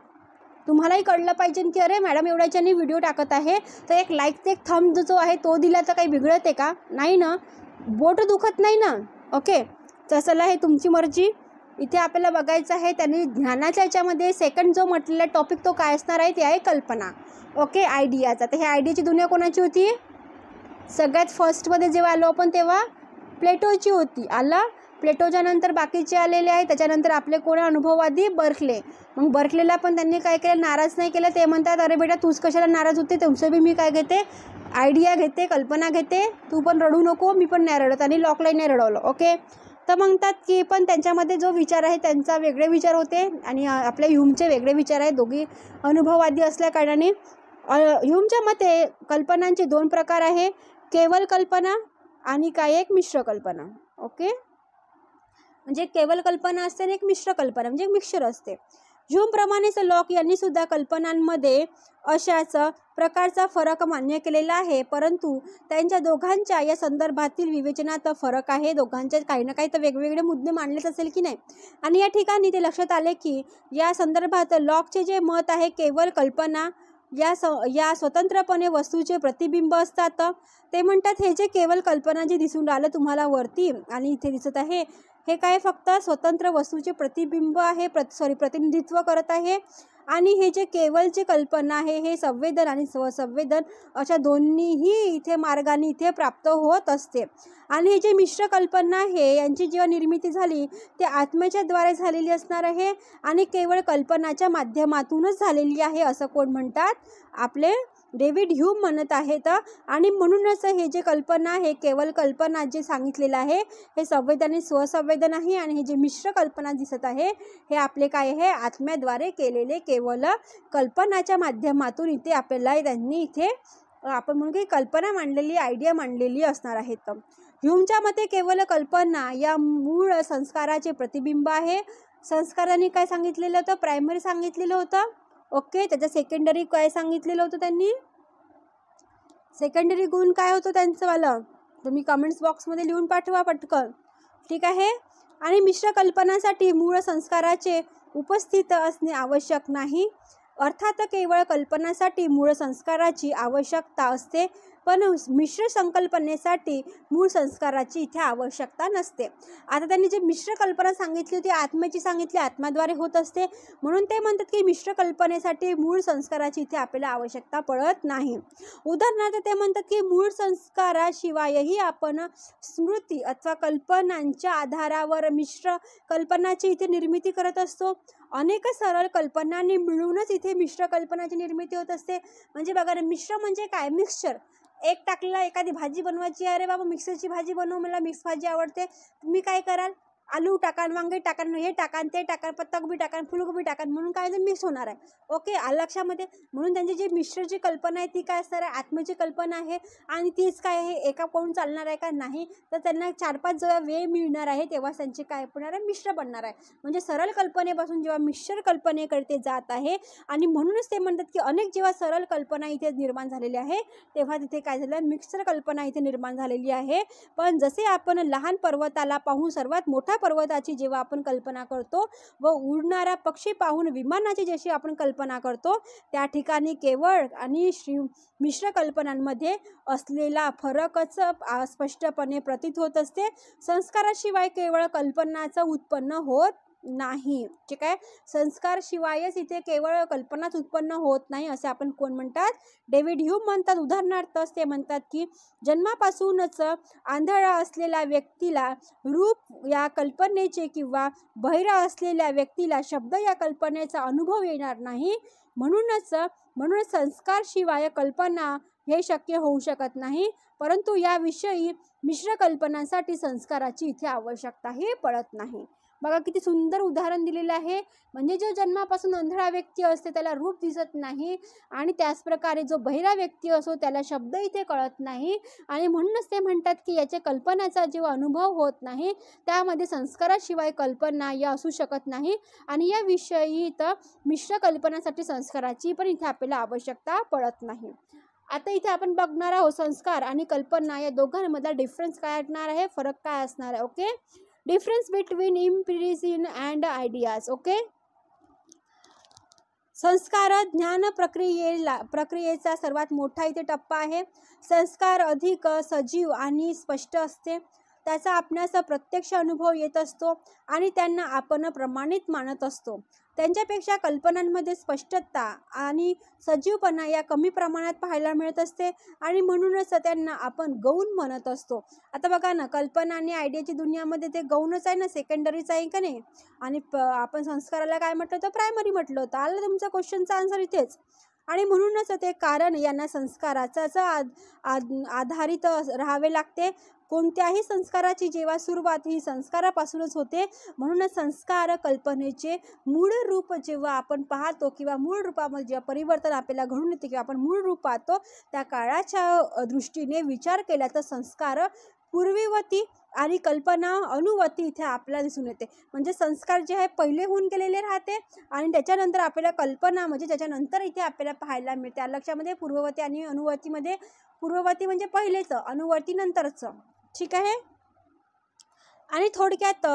तुम्हालाही कळलं पाहिजे की अरे मॅडम एवढ्याच्यानी व्हिडिओ टाकत आहे, तर एक लाईक एक थंब जो आहे तो दिला तर काही बिघडत आहे का? नाही ना, बोट दुखत नाही ना. ओके, तसं आहे तुमची मर्जी. इथे आपल्याला बघायचं आहे त्यांनी ज्ञानाच्या याच्यामध्ये सेकंड जो म्हटलेला टॉपिक तो काय असणार आहे, ते आहे कल्पना. ओके, आयडियाचा. तर ह्या आयडियाची दुनिया कोणाची होती? सगळ्यात फर्स्टमध्ये जेव्हा आलो आपण तेव्हा प्लेटोची होती. आला, प्लेटोच्या नंतर बाकीचे आलेले आहे. त्याच्यानंतर आपले कोण अनुभववादी, बर्कले. मग बर्कलेला पण त्यांनी काय केलं, नाराज नाही केलं. ते म्हणतात अरे बेटा तूच कशाला नाराज होते, तुमचं बी मी काय घेते, आयडिया घेते, कल्पना घेते, तू पण रडू नको, मी पण नाही रडत. आणि लॉकलाही नाही रडवलं. ओके, तर म्हणतात की पण त्यांच्यामध्ये जो विचार आहे त्यांचा वेगळे विचार होते आणि आपल्या ह्यूमचे वेगळे विचार आहेत. दोघी अनुभववादी असल्या कारणाने ह्यूमच्या मते कल्पनांचे 2 प्रकार आहे, केवल कल्पना आणि काय एक मिश्र कल्पना. ओके, म्हणजे केवल कल्पना असते आणि एक मिश्र कल्पना म्हणजे मिक्सचर असते. ह्यूमप्रमाणेच लॉक यांनी सुद्धा कल्पनांमध्ये अशाच प्रकारचा फरक मान्य केलेला आहे, परंतु त्यांच्या दोघांच्या या संदर्भातील विवेचनात फरक आहे. दोघांच्या काही ना काही तर वेगवेगळे मुद्दे मांडलेच असेल की नाही. आणि या ठिकाणी ते लक्षात आले की या संदर्भात लॉकचे जे मत आहे केवळ कल्पना या स्वतंत्रपणे वस्तूचे प्रतिबिंब असतात. ते म्हणतात हे जे केवळ कल्पना जे दिसून राहिलं तुम्हाला वरती आणि इथे दिसत आहे, हे काय फक्त स्वतंत्र वस्तूचे प्रतिबिंब आहे, प्रतिनिधित्व करत आहे. आणि हे जे केवळ जे कल्पना आहे हे संवेदन आणि स्वसंवेदन अशा दोन्हीही इथे मार्गाने इथे प्राप्त होत असते. आणि हे जे मिश्र कल्पना आहे यांची जेव्हा निर्मिती झाली ते आत्म्याच्या द्वारे झालेली असणार आहे आणि केवळ कल्पनाच्या माध्यमातूनच झालेली आहे असं कोण म्हणतात, आपले डेव्हिड ह्यूम म्हणत आहेत. आणि म्हणूनच हे जे कल्पना आहे केवळ कल्पना जे सांगितलेलं आहे हे संवेदन आणि स्वसंवेदन आहे आणि हे जे मिश्र कल्पना दिसत आहे हे आपले काय आहे, आत्म्याद्वारे केलेले केवळ कल्पनाच्या माध्यमातून इथे आपल्याला त्यांनी इथे आपण म्हणून की कल्पना मांडलेली, आयडिया मांडलेली असणार आहेत. ह्यूमच्या मते केवळ कल्पना या मूळ संस्काराचे प्रतिबिंब आहे. संस्कारांनी काय सांगितलेलं होतं, प्रायमरी सांगितलेलं होतं. ओके, त्याचं सेकंडरी काय सांगितलेलं होतं त्यांनी, सेकंडरी गुण काय होतं त्यांचं वालं, तुम्ही कमेंट्स बॉक्समध्ये लिहून पाठवा पटकन. ठीक आहे, आणि मिश्र कल्पनासाठी मूळ संस्काराचे उपस्थित असणे आवश्यक नाही. अर्थात केवळ कल्पनासाठी मूळ संस्काराची आवश्यकता असते, पण मिश्र संकल्पनेसाठी मूळ संस्काराची इथे आवश्यकता नसते. आता त्यांनी जे मिश्र कल्पना सांगितली होती, आत्म्याची सांगितली, आत्म्याद्वारे होत असते, म्हणून ते म्हणतात की मिश्र कल्पनेसाठी मूळ संस्काराची इथे आपल्याला आवश्यकता पडत नाही. उदाहरणार्थ ते म्हणतात की मूळ संस्काराशिवायही आपण स्मृती अथवा कल्पनांच्या आधारावर मिश्र कल्पनाची इथे निर्मिती करत असतो. अनेक सरळ कल्पनांनी मिळूनच इथे मिश्र कल्पनाची निर्मिती होत असते. म्हणजे बघा ना, मिश्र म्हणजे काय? मिक्सचर. एक टाकलेला एखादी भाजी बनवायची, अरे बाबा मिक्सरची भाजी बनव, मला मिक्स भाजी आवडते, तुम्ही काय कराल? आलू टाकान, वांगे टाकान, हे टाकान, ते टाकान, पत्तागोबी टाकान, फुलगोबी टाकान, म्हणून काय ते मिक्स होणार आहे. ओके, आलं लक्षामध्ये? म्हणून त्यांची जी मिश्रची कल्पना आहे ती काय असणार आहे? आत्म्याची कल्पना आहे. आणि तीच काय आहे? एका कोण चालणार आहे का? नाही. तर त्यांना 4-5 जेव्हा वेळ मिळणार आहे तेव्हा त्यांची काय होणार आहे? मिश्र बनणार आहे. म्हणजे सरळ कल्पनेपासून जेव्हा मिश्र कल्पनेकडे जात आहे, आणि म्हणूनच ते म्हणतात की अनेक जेव्हा सरळ कल्पना इथे निर्माण झालेली आहे तेव्हा तिथे काय झालं? मिश्र कल्पना इथे निर्माण झालेली आहे. पण जसे आपण लहान पर्वताला पाहून सर्वात मोठा पर्वताची जेव्हा आपण कल्पना करतो व उडणारा पक्षी पाहून विमानाची जशी आपण कल्पना करतो, त्या ठिकाणी केवळ आणि मिश्र कल्पनांमध्ये असलेला फरकच स्पष्टपणे प्रतीत होत असते. संस्काराशिवाय केवळ कल्पनाचं उत्पन्न होत नाही. ठीक आहे, संस्कारशिवायच इथे केवळ कल्पनाच उत्पन्न होत नाही असे आपण कोण म्हणतात? डेव्हिड ह्यूम म्हणतात. उदाहरणार्थ ते म्हणतात की जन्मापासूनच आंधळा असलेल्या व्यक्तीला रूप या कल्पनेचे किंवा बहिरा असलेल्या व्यक्तीला शब्द या कल्पनेचा अनुभव येणार नाही. म्हणूनच संस्कारशिवाय कल्पना हे शक्य होऊ शकत नाही. परंतु याविषयी मिश्र कल्पनांसाठी संस्काराची इथे आवश्यकताही पडत नाही. बघा किती सुंदर उदाहरण दिलेलं आहे. म्हणजे जो जन्मापासून अंधळा व्यक्ती असते त्याला रूप दिसत नाही, आणि त्याचप्रकारे जो बहिरा व्यक्ती असो त्याला शब्द इथे कळत नाही, आणि म्हणूनच ते म्हणतात की याच्या कल्पनाचा जेव्हा अनुभव होत नाही त्यामध्ये संस्काराशिवाय कल्पना या असू शकत नाही. आणि याविषयी तर मिश्र कल्पनासाठी संस्काराची पण इथे आपल्याला आवश्यकता पडत नाही. आता इथे आपण बघणार आहोत संस्कार आणि कल्पना या दोघांमधला डिफरन्स काय असणार आहे, फरक काय असणार आहे. Okay, difference between impression and ideas. Okay, संस्कार ज्ञान प्रक्रियेचा सर्वात मोठा इथे टप्पा आहे. संस्कार अधिक सजीव आणि स्पष्ट असते. त्याचा आपणास प्रत्यक्ष अनुभव येत असतो आणि त्यांना आपण प्रमाणित मानत असतो. त्यांच्यापेक्षा कल्पनांमध्ये स्पष्टता आणि सजीवपणा या कमी प्रमाणात पाहायला मिळत असते, आणि म्हणूनच त्यांना आपण गौण म्हणत असतो. आता बघा ना, कल्पना आणि आयडियाची दुनियामध्ये ते गौणच आहे ना, सेकंडरीच आहे का नाही. आणि आपण संस्काराला काय म्हटलं होतं? प्रायमरी म्हटलं होतं. आलं तुमचं क्वेश्चनचं आन्सर इथेच. आणि म्हणूनच ते कारण यांना संस्काराचाच आधारित राहावे लागते. कोणत्याही संस्काराची जेव्हा सुरुवात ही संस्कारापासूनच होते. म्हणूनच संस्कार कल्पनेचे मूळ रूप जेव्हा आपण पाहतो किंवा मूळ रूपामध्ये जेव्हा परिवर्तन आपल्याला घडून येते किंवा आपण मूळ रूप पाहतो, त्या काळाच्या दृष्टीने विचार केला तर संस्कार पूर्वीवती आणि कल्पना अनुवती इथे आपल्याला दिसून येते. म्हणजे संस्कार जे आहे पहिले होऊन गेलेले राहते, आणि त्याच्यानंतर आपल्याला कल्पना म्हणजे त्याच्यानंतर इथे आपल्याला पाहायला मिळते. लक्षामध्ये पूर्ववती आणि अनुवतीमध्ये, पूर्ववती म्हणजे पहिलेच, अनुवती नंतरचं. ठीक आहे. आणि थोडक्यात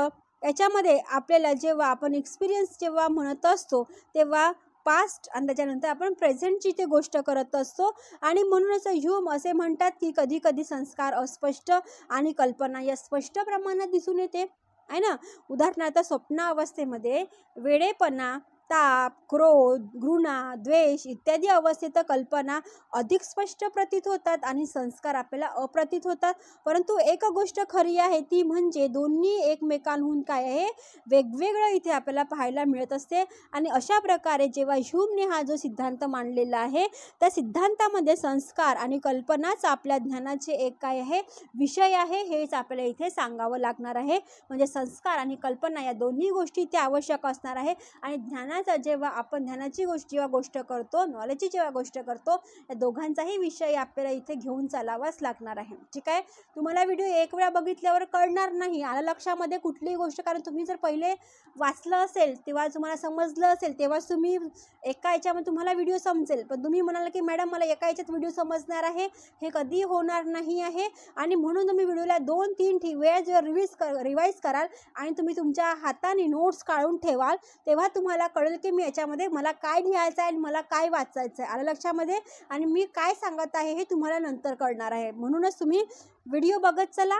याच्यामध्ये आपल्याला जेव्हा आपण एक्सपिरियन्स जेव्हा म्हणत असतो तेव्हा पास्ट आणि त्याच्यानंतर आपण प्रेझेंटची ते गोष्ट करत असतो. आणि म्हणूनच ह्यूम असे म्हणतात की कधी कधी संस्कार अस्पष्ट आणि कल्पना या स्पष्ट प्रमाणात दिसून येते आहे ना. उदाहरणार्थ स्वप्नावस्थेमध्ये वेडेपणा, ताप, क्रोध, घृणा, द्वेष इत्यादी अवस्थेत कल्पना अधिक स्पष्ट प्रतीत होतात आणि संस्कार आपल्याला अप्रतीत होतात. परंतु एक गोष्ट खरी आहे ती म्हणजे दोन्ही एकमेकांहून काय आहे, वेगवेगळं इथे आपल्याला पाहायला मिळत असते. आणि अशा प्रकारे जेव्हा ह्यूमने हा जो सिद्धांत मांडलेला आहे त्या सिद्धांतामध्ये संस्कार आणि कल्पनाच आपल्या ज्ञानाचे एक काय आहे, विषय आहे, हेच आपल्याला इथे सांगावं लागणार आहे. म्हणजे संस्कार आणि कल्पना या दोन्ही गोष्टी इथे आवश्यक असणार आहे. आणि ज्ञानाचा जेव्हा आपण ध्यानाची जेव्हा गोष्ट करतो, नॉलेजची जेव्हा गोष्ट करतो, या दोघांचाही विषय आपल्याला इथे घेऊन चालावाच लागणार आहे. ठीक आहे. तुम्हाला व्हिडिओ एक वेळा बघितल्यावर कळणार नाही, आलं लक्षामध्ये कुठलीही गोष्ट, कारण तुम्ही जर पहिले वाचलं असेल तेव्हा तुम्हाला समजलं असेल, तेव्हाच तुम्ही एका याच्यामध्ये तुम्हाला व्हिडिओ समजेल. पण तुम्ही म्हणाल की मॅडम मला एका याच्यात व्हिडिओ समजणार आहे, हे कधी होणार नाही आहे. आणि म्हणून तुम्ही व्हिडिओला 2-3 वेळा जेव्हा रिवाईज कराल आणि तुम्ही तुमच्या हाताने नोट्स काढून ठेवाल तेव्हा तुम्हाला कळेल की मी याच्यामध्ये मला काय लिहायचं आहे आणि मला काय वाचायचं आहे. आलं लक्षामध्ये? आणि मी काय सांगत आहे हे तुम्हाला नंतर कळणार आहे. म्हणूनच तुम्ही व्हिडिओ बघत चला.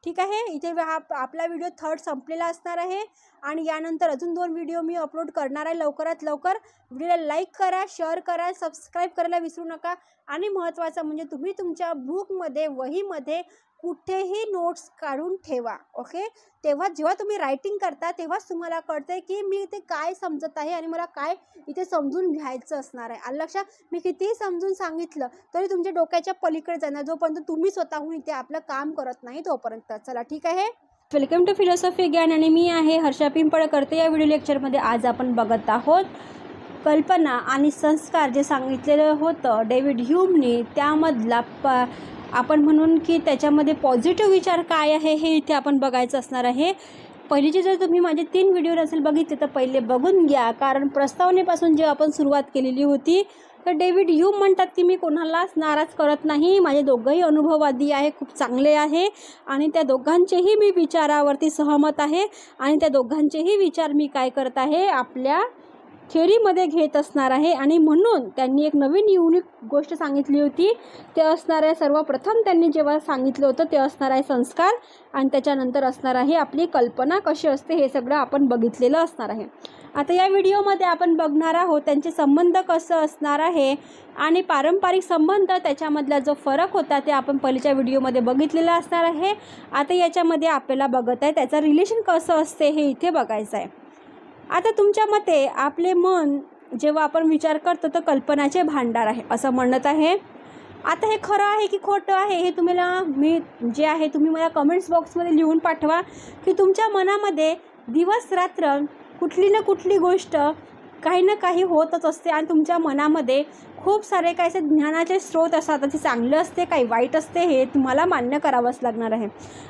ठीक आहे. इथे आपला व्हिडिओ थर्ड संपलेला असणार आहे आणि यानंतर अजून 2 व्हिडिओ मी अपलोड करणार आहे लवकरात लवकर. व्हिडिओला लाईक करा, शेअर करा, सबस्क्राईब करायला विसरू नका. आणि महत्त्वाचं म्हणजे तुम्ही तुमच्या बुकमध्ये, वहीमध्ये कुठेही नोट्स काढून ठेवा. ओके. तेव्हा जेव्हा तुम्ही रायटिंग करता तेव्हाच तुम्हाला कळते की मी इथे काय समजत आहे आणि मला काय इथे समजून घ्यायचं असणार आहे. आलं लक्षात? मी कितीही समजून सांगितलं तरी तुमच्या डोक्याच्या पलीकडे जाणार जोपर्यंत तुम्ही स्वतःहून इथे आपलं काम करत नाही तोपर्यंत. चला ठीक आहे. वेलकम टू फिलॉसॉफी ज्ञान आणि मी आहे हर्षा पिंपळकर. या व्हिडिओ लेक्चरमध्ये आज आपण बघत आहोत कल्पना आणि संस्कार जे सांगितलेलं होतं डेव्हिड ह्यूमने, त्यामधला आपण म्हणून की त्याच्यामध्ये पॉझिटिव्ह विचार काय आहे हे इथे आपण बघायचं असणार आहे. पहिलीचे जर तुम्ही माझे 3 व्हिडिओ नसेल बघितले तर पहिले बघून घ्या, कारण प्रस्तावनेपासून जे आपण सुरुवात केलेली होती तर डेव्हिड ह्यूम म्हणतात की मी कोणालाच नाराज करत नाही. माझे दोघंही अनुभववादी आहे, खूप चांगले आहे आणि त्या दोघांचेही मी विचारावरती सहमत आहे आणि त्या दोघांचेही विचार मी काय करत आहे आपल्या थेअरीमध्ये घेत असणार आहे. आणि म्हणून त्यांनी एक नवीन युनिक गोष्ट सांगितली होती. ते असणार आहे सर्वप्रथम त्यांनी जेव्हा सांगितलं होतं ते असणार आहे संस्कार आणि त्याच्यानंतर असणार आहे आपली कल्पना कशी असते हे सगळं आपण बघितलेलं असणार आहे. आता या व्हिडिओमध्ये आपण बघणार आहोत त्यांचे संबंध कसं असणार आहे आणि पारंपरिक संबंध त्याच्यामधला जो फरक होता ते आपण पहिल्याच्या व्हिडिओमध्ये बघितलेला असणार आहे. आता याच्यामध्ये आपल्याला बघत आहे त्याचं रिलेशन कसं असते हे इथे बघायचं आहे. आता तुमच्या मते आपले मन जेव्हा आपण विचार करतो तर कल्पनाचे भांडार आहे असं म्हणत आहे. आता हे खरं आहे की खोटं आहे हे मी जे आहे तुम्ही मला कमेंट्स बॉक्समध्ये लिहून पाठवा की तुमच्या मनामध्ये दिवस रात्र कुठली ना कुठली गोष्ट काही ना काही होतच असते आणि तुमच्या मनामध्ये खूप सारे काही असे ज्ञानाचे स्रोत असतात. ते चांगलं असते काही वाईट असते हे तुम्हाला मान्य करावंच लागणार आहे.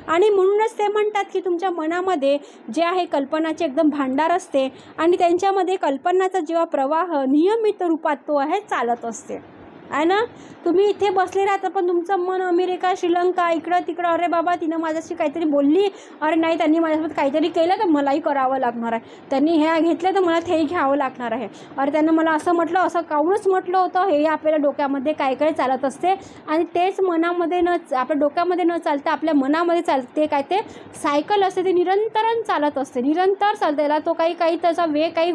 आणि म्हणूनच ते म्हणतात की तुमच्या मनामध्ये जे आहे कल्पनाचे एकदम भांडार असते आणि त्यांच्यामध्ये कल्पनाचा जेव्हा प्रवाह नियमित रूपात तो आहे चालत असते आहे ना. तुम्ही इथे बसले राहता पण तुमचं मन अमेरिका, श्रीलंका, इकडं तिकडं, अरे बाबा तिनं माझ्याशी काहीतरी बोलली, अरे नाही त्यांनी माझ्यासोबत काहीतरी केलं तर मलाही करावं लागणार आहे, त्यांनी हे घेतलं तर मला तेही घ्यावं लागणार आहे, अरे त्यानं मला असं म्हटलं, असं काहूनच म्हटलं होतं, हे आपल्याला डोक्यामध्ये काय काय चालत असते. आणि तेच मनामध्ये आपल्या डोक्यामध्ये न चालता आपल्या मनामध्ये चालते काय ते सायकल असते, ते निरंतर चालत असते, निरंतर चालते. त्याला तो काही त्याचा वेग काही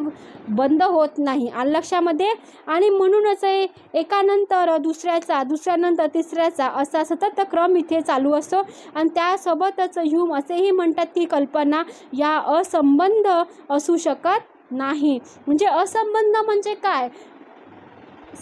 बंद होत नाही. आलं लक्षामध्ये. आणि म्हणूनच एकानंतर दुसऱ्यानंतर तिसऱ्याचा असा सतत क्रम इथे चालू असतो. आणि त्यासोबतच ह्यूम असेही म्हणतात की कल्पना या असंबंध असू शकत नाही. म्हणजे असंबंध म्हणजे काय?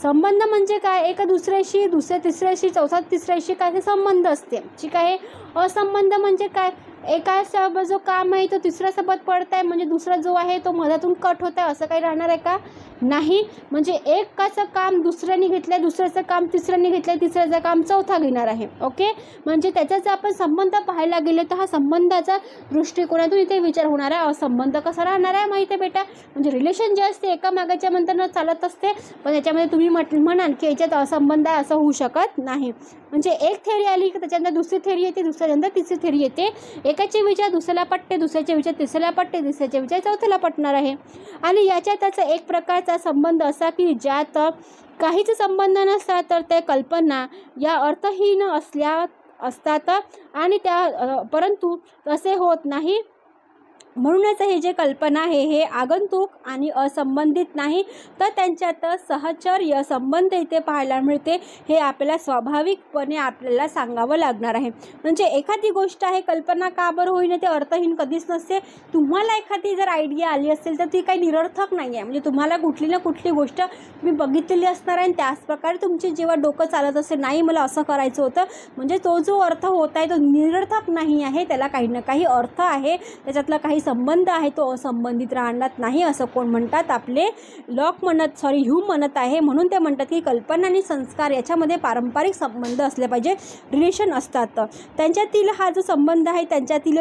संबंध म्हणजे काय? एका दुसऱ्याशी, दुसऱ्या तिसऱ्याशी, चौथा तिसऱ्याशी काय संबंध असते. ठीक आहे. असंबंध म्हणजे काय? एका जो काम आहे तो तिसऱ्या सोबत पडत आहे म्हणजे दुसरा जो आहे तो मधातून कट होत आहे असं काही राहणार आहे का? नाही. म्हणजे एकाचं काम दुसऱ्याने घेतलं, दुसऱ्याचं काम तिसऱ्याने घेतलं, तिसऱ्याचं काम चौथा घेणार आहे. ओके. म्हणजे त्याचा जर आपण संबंध पाहायला गेले तर हा संबंधाचा दृष्टिकोनातून इथे विचार होणार आहे. असंबंध कसा राहणार आहे माहिती आहे बेटा? म्हणजे रिलेशन जे असते एका मागाच्या नंतर चालत असते, पण याच्यामध्ये तुम्ही म्हणाल की याच्यात असंबंध आहे असं होऊ शकत नाही. म्हणजे एक थेअरी आली की त्याच्यानंतर दुसरी थेअरी येते, दुसऱ्यानंतर तिसरी थेअरी येते. एकाचे विचार दुसऱ्याला पटते, दुसऱ्याचे विचार तिसऱ्याला पटते, तिसऱ्याचे विचार चौथ्याला पटणार आहे. आणि याच्यात त्याचा एक प्रकारचा संबंध असा की ज्यात काहीच संबंध नसतात तर ते कल्पना या अर्थहीन असतात आणि त्या परंतु तसे होत नाही. म्हणूनच हे जे कल्पना आहे हे आगंतुक आणि असंबंधित नाही तर त्यांच्यात सहचर्य संबंध इथे पाहायला मिळते. हे आपल्याला स्वाभाविकपणे आपल्याला सांगावं लागणार आहे. म्हणजे एखादी गोष्ट आहे कल्पना का बरं होईना ते अर्थहीन कधीच नसते. तुम्हाला एखादी जर आयडिया आली असेल तर ती काही निरर्थक नाही आहे. म्हणजे तुम्हाला कुठली ना कुठली गोष्ट तुम्ही बघितलेली असणार आहे आणि त्याचप्रकारे तुमचे जेव्हा डोकं चालत असेल नाही मला असं करायचं होतं म्हणजे तो जो अर्थ होत आहे तो निरर्थक नाही आहे. त्याला काही ना काही अर्थ आहे, त्याच्यातला काही संबंध आहे तो असंबंधित राहणार नाही असं कोण म्हणतात? आपले ह्यूम म्हणत आहे. म्हणून ते म्हणतात की कल्पना आणि संस्कार याच्यामध्ये पारंपरिक संबंध असले पाहिजे, रिलेशन असतात. त्यांच्यातील हा जो संबंध आहे त्यांच्यातील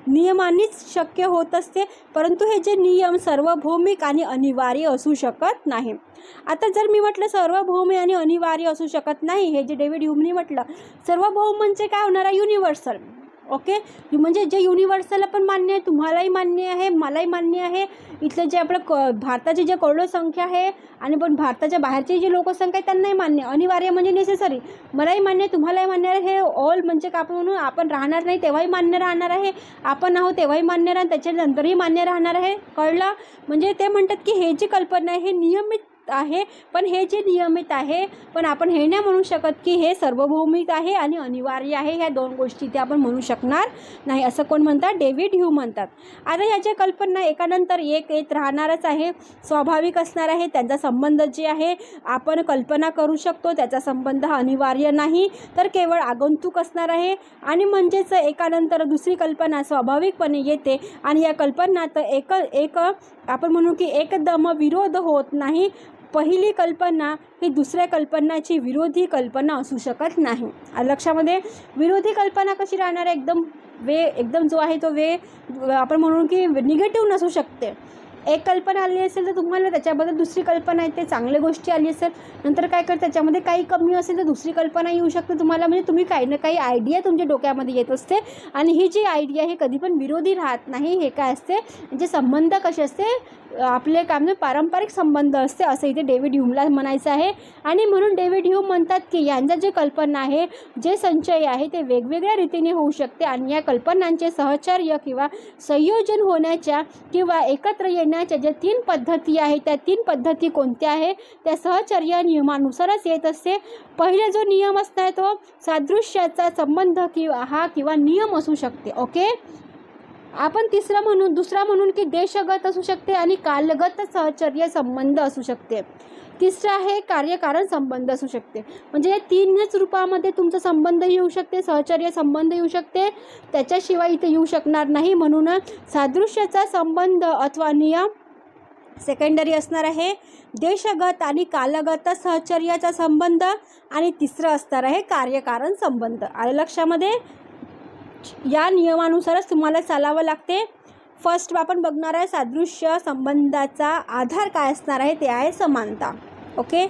नियमानेच शक्य होत असते. परंतु हे जे नियम सार्वभौमिक आणि अनिवार्य असू शकत नाही. आता जर मी म्हटलं सार्वभौम आणि अनिवार्य असू शकत नाही, हे जे डेव्हिड ह्यूमने म्हटलं सार्वभौम म्हणजे काय होणार आहे? युनिव्हर्सल. ओके, म्हणजे जे युनिव्हर्सला पण मान्य आहे, तुम्हालाही मान्य आहे, मलाही मान्य आहे. इथलं जे आपलं भारताची जे करोडो संख्या आहे आणि पण भारताच्या बाहेरची जी लोकसंख्या आहे त्यांनाही मान्य, अनिवार्य म्हणजे नेसेसरी, मलाही मान्य आहे, तुम्हालाही मान्य आहे. हे ऑल म्हणजे का आपण म्हणून आपण राहणार नाही तेव्हाही मान्य राहणार आहे, आपण आहोत तेव्हाही मान्य राहणार, त्याच्यानंतरही मान्य राहणार आहे. कळलं? म्हणजे ते म्हणतात की हे जी कल्पना आहे हे नियमित आहे, पण हे जे नियमित आहे, पण आपण हे नाही म्हणू शकत की हे सार्वभौमिक आहे आणि अनिवार्य आहे. ह्या दोन गोष्टी ते आपण म्हणू शकणार नाही, असं कोण म्हणतात? डेव्हिड ह्यूम म्हणतात. आता ह्याच्या कल्पना एकानंतर एक येत राहणारच आहे, स्वाभाविक असणार आहे. त्यांचा संबंध जे आहे आपण कल्पना करू शकतो, त्याचा संबंध हा अनिवार्य नाही तर केवळ आगंतुक असणार आहे. आणि म्हणजेच एकानंतर दुसरी कल्पना स्वाभाविकपणे येते आणि या कल्पनात एक आपण म्हणू की एकदम विरोध होत नाही. पहिली कल्पना ही दुसऱ्या कल्पनाची विरोधी कल्पना असू शकत नाही. लक्षामध्ये विरोधी कल्पना कशी राहणार आहे? एकदम जो आहे तो आपण म्हणू की निगेटिव्ह नसू शकते. एक कल्पना आली असेल तर तुम्हाला त्याच्याबद्दल दुसरी कल्पना येते, चांगली गोष्टी आली असेल नंतर काय करते त्याच्यामध्ये काही कमी असेल तर दुसरी कल्पना येऊ शकते तुम्हाला. म्हणजे तुम्ही काही ना काही आयडिया तुमच्या डोक्यामध्ये येत असते आणि ही जी आयडिया हे कधी पण विरोधी राहत नाही. हे काय असते, जे संबंध कसे असते आपले काय म्हणजे पारंपरिक संबंध असते, असं इथे डेव्हिड ह्यूमला म्हणायचं आहे. आणि म्हणून डेव्हिड ह्यूम म्हणतात की यांचा जे कल्पना आहे, जे संचय आहे ते वेगवेगळ्या रीतीने होऊ शकते आणि या कल्पनांचे सहचर्य किंवा संयोजन होण्याच्या किंवा एकत्र येण्याच्या ज्या 3 पद्धती आहेत त्या 3 पद्धती कोणत्या आहे? त्या सहचर्य नियमानुसारच येत असते. पहिला जो नियम असणार तो सादृश्याचा संबंध किंवा नियम असू शकते. ओके, आपण दुसरा म्हणून की देशगत असू शकते आणि कालगत सहचर्य संबंध असू शकते. तिसरा आहे कार्यकारण संबंध असू शकते. म्हणजे या 3च रूपामध्ये तुमचा संबंध येऊ शकते, सहचर्य संबंध येऊ शकते, त्याच्याशिवाय इथे येऊ शकणार नाही. म्हणून सादृश्याचा संबंध अथवा नियम सेकंडरी असणार आहे, देशगत आणि कालगत सहचर्याचा संबंध आणि तिसरं असणार आहे कार्यकारण संबंध. आलं लक्षामध्ये? या नियमानुसारच तुम्हाला चालावं लागते. फर्स्ट आपण बघणार आहे सादृश्य संबंधाचा आधार काय असणार आहे, ते आहे समानता. ओके,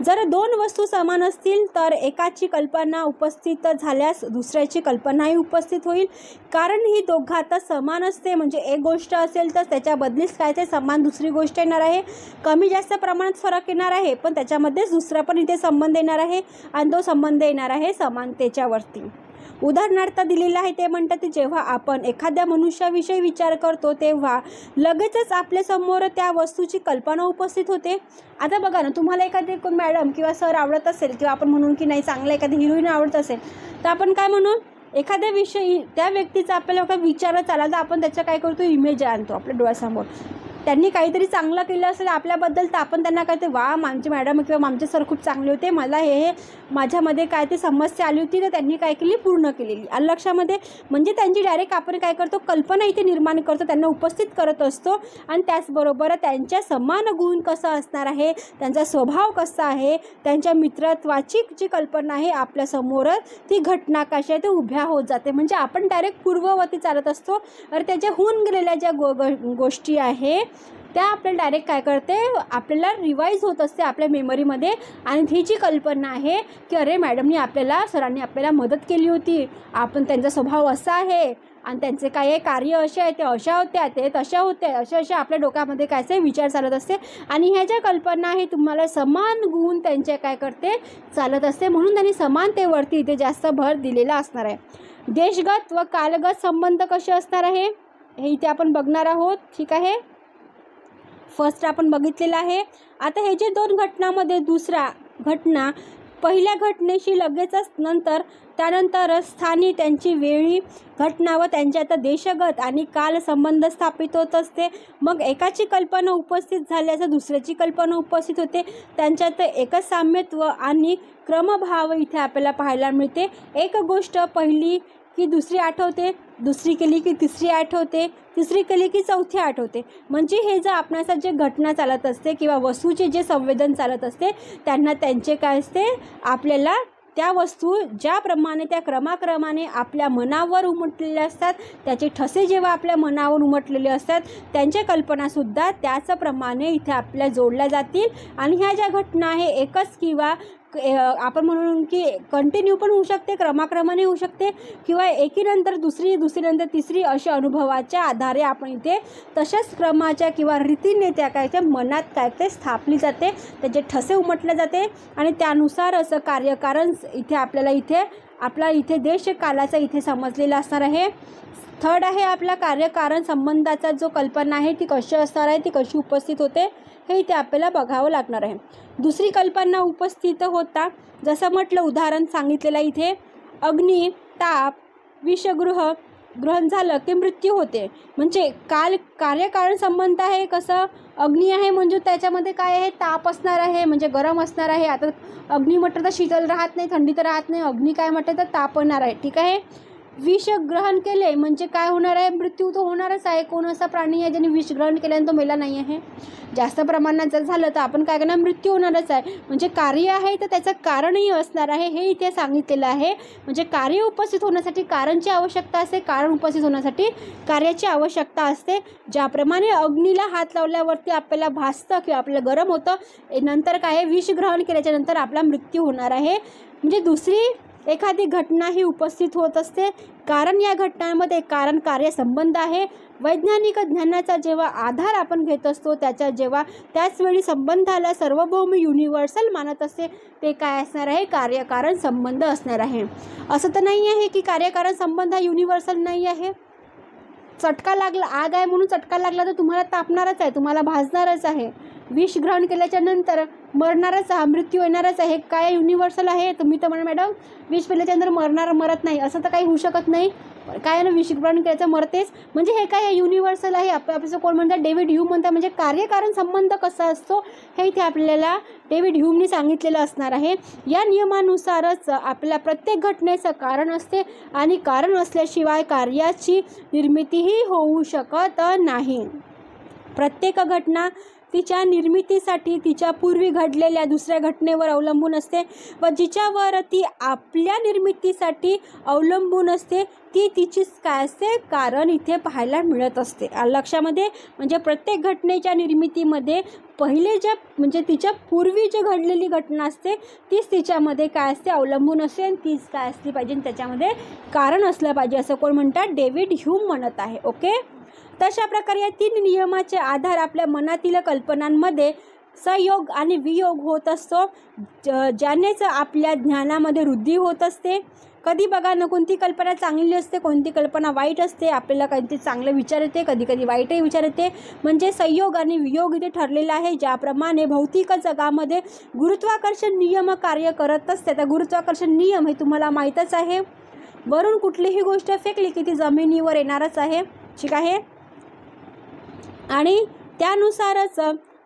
जर 2 वस्तू समान असतील तर एकाची कल्पना उपस्थित झाल्यास दुसऱ्याची कल्पनाही उपस्थित होईल, कारण ही दोघातच समान असते. म्हणजे एक गोष्ट असेल तर त्याच्या बदलीच काय ते समान दुसरी गोष्ट येणार आहे. कमी जास्त प्रमाणात फरक येणार आहे पण त्याच्यामध्येच दुसरा पण इथे संबंध येणार आहे आणि तो संबंध येणार आहे समानतेच्यावरती. उदाहरणार्थ दिलेलं आहे ते म्हणतात की जेव्हा आपण एखाद्या मनुष्याविषयी विचार करतो तेव्हा लगेचच आपल्यासमोर त्या वस्तूची कल्पना उपस्थित होते. आता बघा ना, तुम्हाला एखादी कोण मॅडम किंवा सर आवडत असेल किंवा आपण म्हणून की नाही चांगला एखादी हिरोईन आवडत असेल तर आपण काय म्हणू, एखाद्या विषयी त्या व्यक्तीचा आपल्याला विचारच आला तर आपण त्याच्या काय करतो, इमेज आणतो आपल्या डोळ्यासमोर. त्यांनी काहीतरी चांगलं केलं असेल आपल्याबद्दल तर आपण त्यांना काय ते वा आमचे मॅडम किंवा आमचे सर खूप चांगले होते, मला हे माझ्यामध्ये काय ते समस्या आली होती तर त्यांनी काय केली, पूर्ण केलेली. लक्षामध्ये म्हणजे त्यांची डायरेक्ट आपण काय करतो, कल्पना इथे निर्माण करतो, त्यांना उपस्थित करत असतो. आणि त्याचबरोबर त्यांच्या समान गुण कसं असणार आहे, त्यांचा स्वभाव कसा आहे, त्यांच्या मित्रत्वाची जी कल्पना आहे आपल्यासमोर ती घटना कशी आहे ते उभ्या होत जाते. म्हणजे आपण डायरेक्ट पूर्ववती चालत असतो तर त्याच्या होऊन गेलेल्या ज्या गोष्टी आहे त्या आपल्याला डायरेक्ट काय करते, आपल्याला रिवाईज होत असते आपल्या मेमरीमध्ये. आणि ही जी कल्पना आहे की अरे मॅडमनी सरांनी आपल्याला मदत केली होती, आपण त्यांचा स्वभाव असा आहे आणि त्यांचे काय कार्य असे आहे, ते अशा होत्या, ते तशा होत्या, अशा आपल्या डोक्यामध्ये काय ते विचार चालत असते. आणि ह्या ज्या कल्पना आहे तुम्हाला समान गुण त्यांच्या काय करते, चालत असते. म्हणून त्यांनी समानतेवरती इथे जास्त भर दिलेला असणार आहे. देशगत व कालगत संबंध कसे असणार आहे हे इथे आपण बघणार आहोत. ठीक आहे, फर्स्ट आपण बघितलेलं आहे. आता हे जे 2 घटनामध्ये दुसरा घटना पहिल्या घटनेशी लगेचच त्यानंतर स्थानी त्यांची वेळी घटना व त्यांच्यात देशगत आणि काल संबंध स्थापित होत असते. मग एकाची कल्पना उपस्थित झाल्यास दुसऱ्याची कल्पना उपस्थित होते, त्यांच्यात एकच साम्यत्व आणि क्रमभाव इथे आपल्याला पाहायला मिळते. एक गोष्ट पहिली की दुसरी आठवते, दुसरी केली की तिसरी आठवते, तिसरी केली की चौथी आठवते. म्हणजे हे जर आपणास जे घटना चालत असते किंवा वस्तूचे जे संवेदन चालत असते त्यांना त्यांचे काय असते, आपल्याला त्या वस्तू ज्याप्रमाणे त्या क्रमाक्रमाने आपल्या मनावर उमटलेल्या असतात, त्याचे ठसे जेव्हा आपल्या मनावर उमटलेले असतात त्यांच्या कल्पनासुद्धा त्याचप्रमाणे इथे आपल्या जोडल्या जातील. आणि ह्या ज्या घटना आहे एकच किंवा आपण म्हणून की कंटिन्यू पण होऊ शकते, क्रमाक्रमाने होऊ शकते, किंवा एकीनंतर दुसरी, दुसरीनंतर तिसरी, अशा अनुभवाच्या आधारे आपण इथे तशाच क्रमाच्या किंवा रीतीने त्या काय त्या मनात काय ते स्थापली जाते, त्याचे ठसे उमटले जाते आणि त्यानुसार असं कार्यकारण इथे आपल्याला इथे देश कालाचा इथे समजलेला असणार आहे. थर्ड आहे आपला कार्यकारण संबंधाचा जो कल्पना आहे ती कशी असणार आहे, ती कशी उपस्थित होते हे इथे आपल्याला बघावं लागणार आहे. दुसरी कल्पना उपस्थित होता, जसं म्हटलं उदाहरण सांगितलेलं इथे, अग्नी, ताप, ग्रहण झालं की मृत्यू होते. म्हणजे कार्यकारण संबंध आहे कसं, अग्नी आहे म्हणजे त्याच्यामध्ये काय आहे, ताप असणार आहे म्हणजे गरम असणार आहे. आता अग्नी म्हटलं तर शीतल राहत नाही, थंडी तर राहत नाही, अग्नी काय म्हटलं तर तापणार आहे. ठीक आहे. विष ग्रहण केले म्हणजे काय होणार आहे, मृत्यू तो होणारच आहे. कोण असा प्राणी आहे ज्याने विष ग्रहण केल्याने तो मेला नाही आहे. जास्त प्रमाणात जर झालं तर आपण काय करणार, मृत्यू होणारच आहे. म्हणजे कार्य आहे तर त्याचं कारणही असणार आहे हे इथे सांगितलेलं आहे. म्हणजे कार्य उपस्थित होण्यासाठी कारणची आवश्यकता असते, कारण उपस्थित होण्यासाठी कार्याची आवश्यकता असते. ज्याप्रमाणे अग्नीला हात लावल्यावरती आपल्याला भासतं किंवा आपल्याला गरम होतं, नंतर काय आहे, विष ग्रहण केल्याच्या नंतर आपला मृत्यू होणार आहे. म्हणजे दुसरी एखादी घटना ही उपस्थित होत असते, कारण या घटनांमध्ये कारण कार्य संबंध आहे. वैज्ञानिक ज्ञानाचा जेव्हा आधार आपण घेत असतो त्याचवेळी संबंधाला सार्वभौम युनिव्हर्सल मानत असते, ते काय असणार आहे, कार्यकारण संबंध असणार आहे. असं तर नाही आहे की कार्यकारण संबंध हा युनिव्हर्सल नाही आहे. चटका लागला, आग आहे म्हणून चटका लागला तर तुम्हाला तापणारच आहे, तुम्हाला भाजणारच आहे. विष ग्रहण केल्याच्या नंतर मरणारच आहे, मृत्यू येणारच आहे. काय युनिव्हर्सल आहे. तुम्ही तर म्हणा मॅडम विष पिल्याच्या नंतर मरत नाही, असं तर काही होऊ शकत नाही. काय ना, विष ग्रहण केल्याचं मरतेच. म्हणजे हे काय युनिव्हर्सल आहे. आपल्याचं कोण म्हणतात, डेव्हिड ह्यूम म्हणतात. म्हणजे कार्यकारण संबंध कसा असतो हे इथे आपल्याला डेव्हिड ह्यूमने सांगितलेलं असणार आहे. या नियमानुसारच आपल्या प्रत्येक घटनेचं कारण असते आणि कारण असल्याशिवाय कार्याची निर्मितीही होऊ शकत नाही. प्रत्येक घटना तिच्या निर्मितीसाठी तिच्या पूर्वी घडलेल्या दुसऱ्या घटनेवर अवलंबून असते व जिच्यावर ती आपल्या निर्मितीसाठी अवलंबून असते ती तिचीच काय असते, कारण इथे पाहायला मिळत असते. लक्षामध्ये, म्हणजे प्रत्येक घटनेच्या निर्मितीमध्ये पहिले म्हणजे तिच्या पूर्वी जे घडलेली घटना असते तीच तिच्यामध्ये काय असते, अवलंबून असते आणि तीच काय असली पाहिजे, त्याच्यामध्ये कारण असलं पाहिजे, असं कोण म्हणतात, डेव्हिड ह्यूम म्हणत आहे. ओके. तशा प्रकारे या 3 नियमाचे आधार आपल्या मनातील कल्पनांमध्ये संयोग आणि वियोग होत असतो, ज्यानेच आपल्या ज्ञानामध्ये वृद्धी होत असते. कधी बघा ना, कोणती कल्पना चांगली असते, कोणती कल्पना वाईट असते. आपल्याला कधी चांगलं विचार येते, कधी कधी वाईटही विचार येते. म्हणजे संयोग आणि वियोग इथे ठरलेला आहे. ज्याप्रमाणे भौतिक जगामध्ये गुरुत्वाकर्षण नियम कार्य करत असते. तर गुरुत्वाकर्षण नियम हे तुम्हाला माहीतच आहे. वरून कुठलीही गोष्ट फेकली की ती जमिनीवर येणारच आहे. ठीक आहे. आणि त्यानुसारच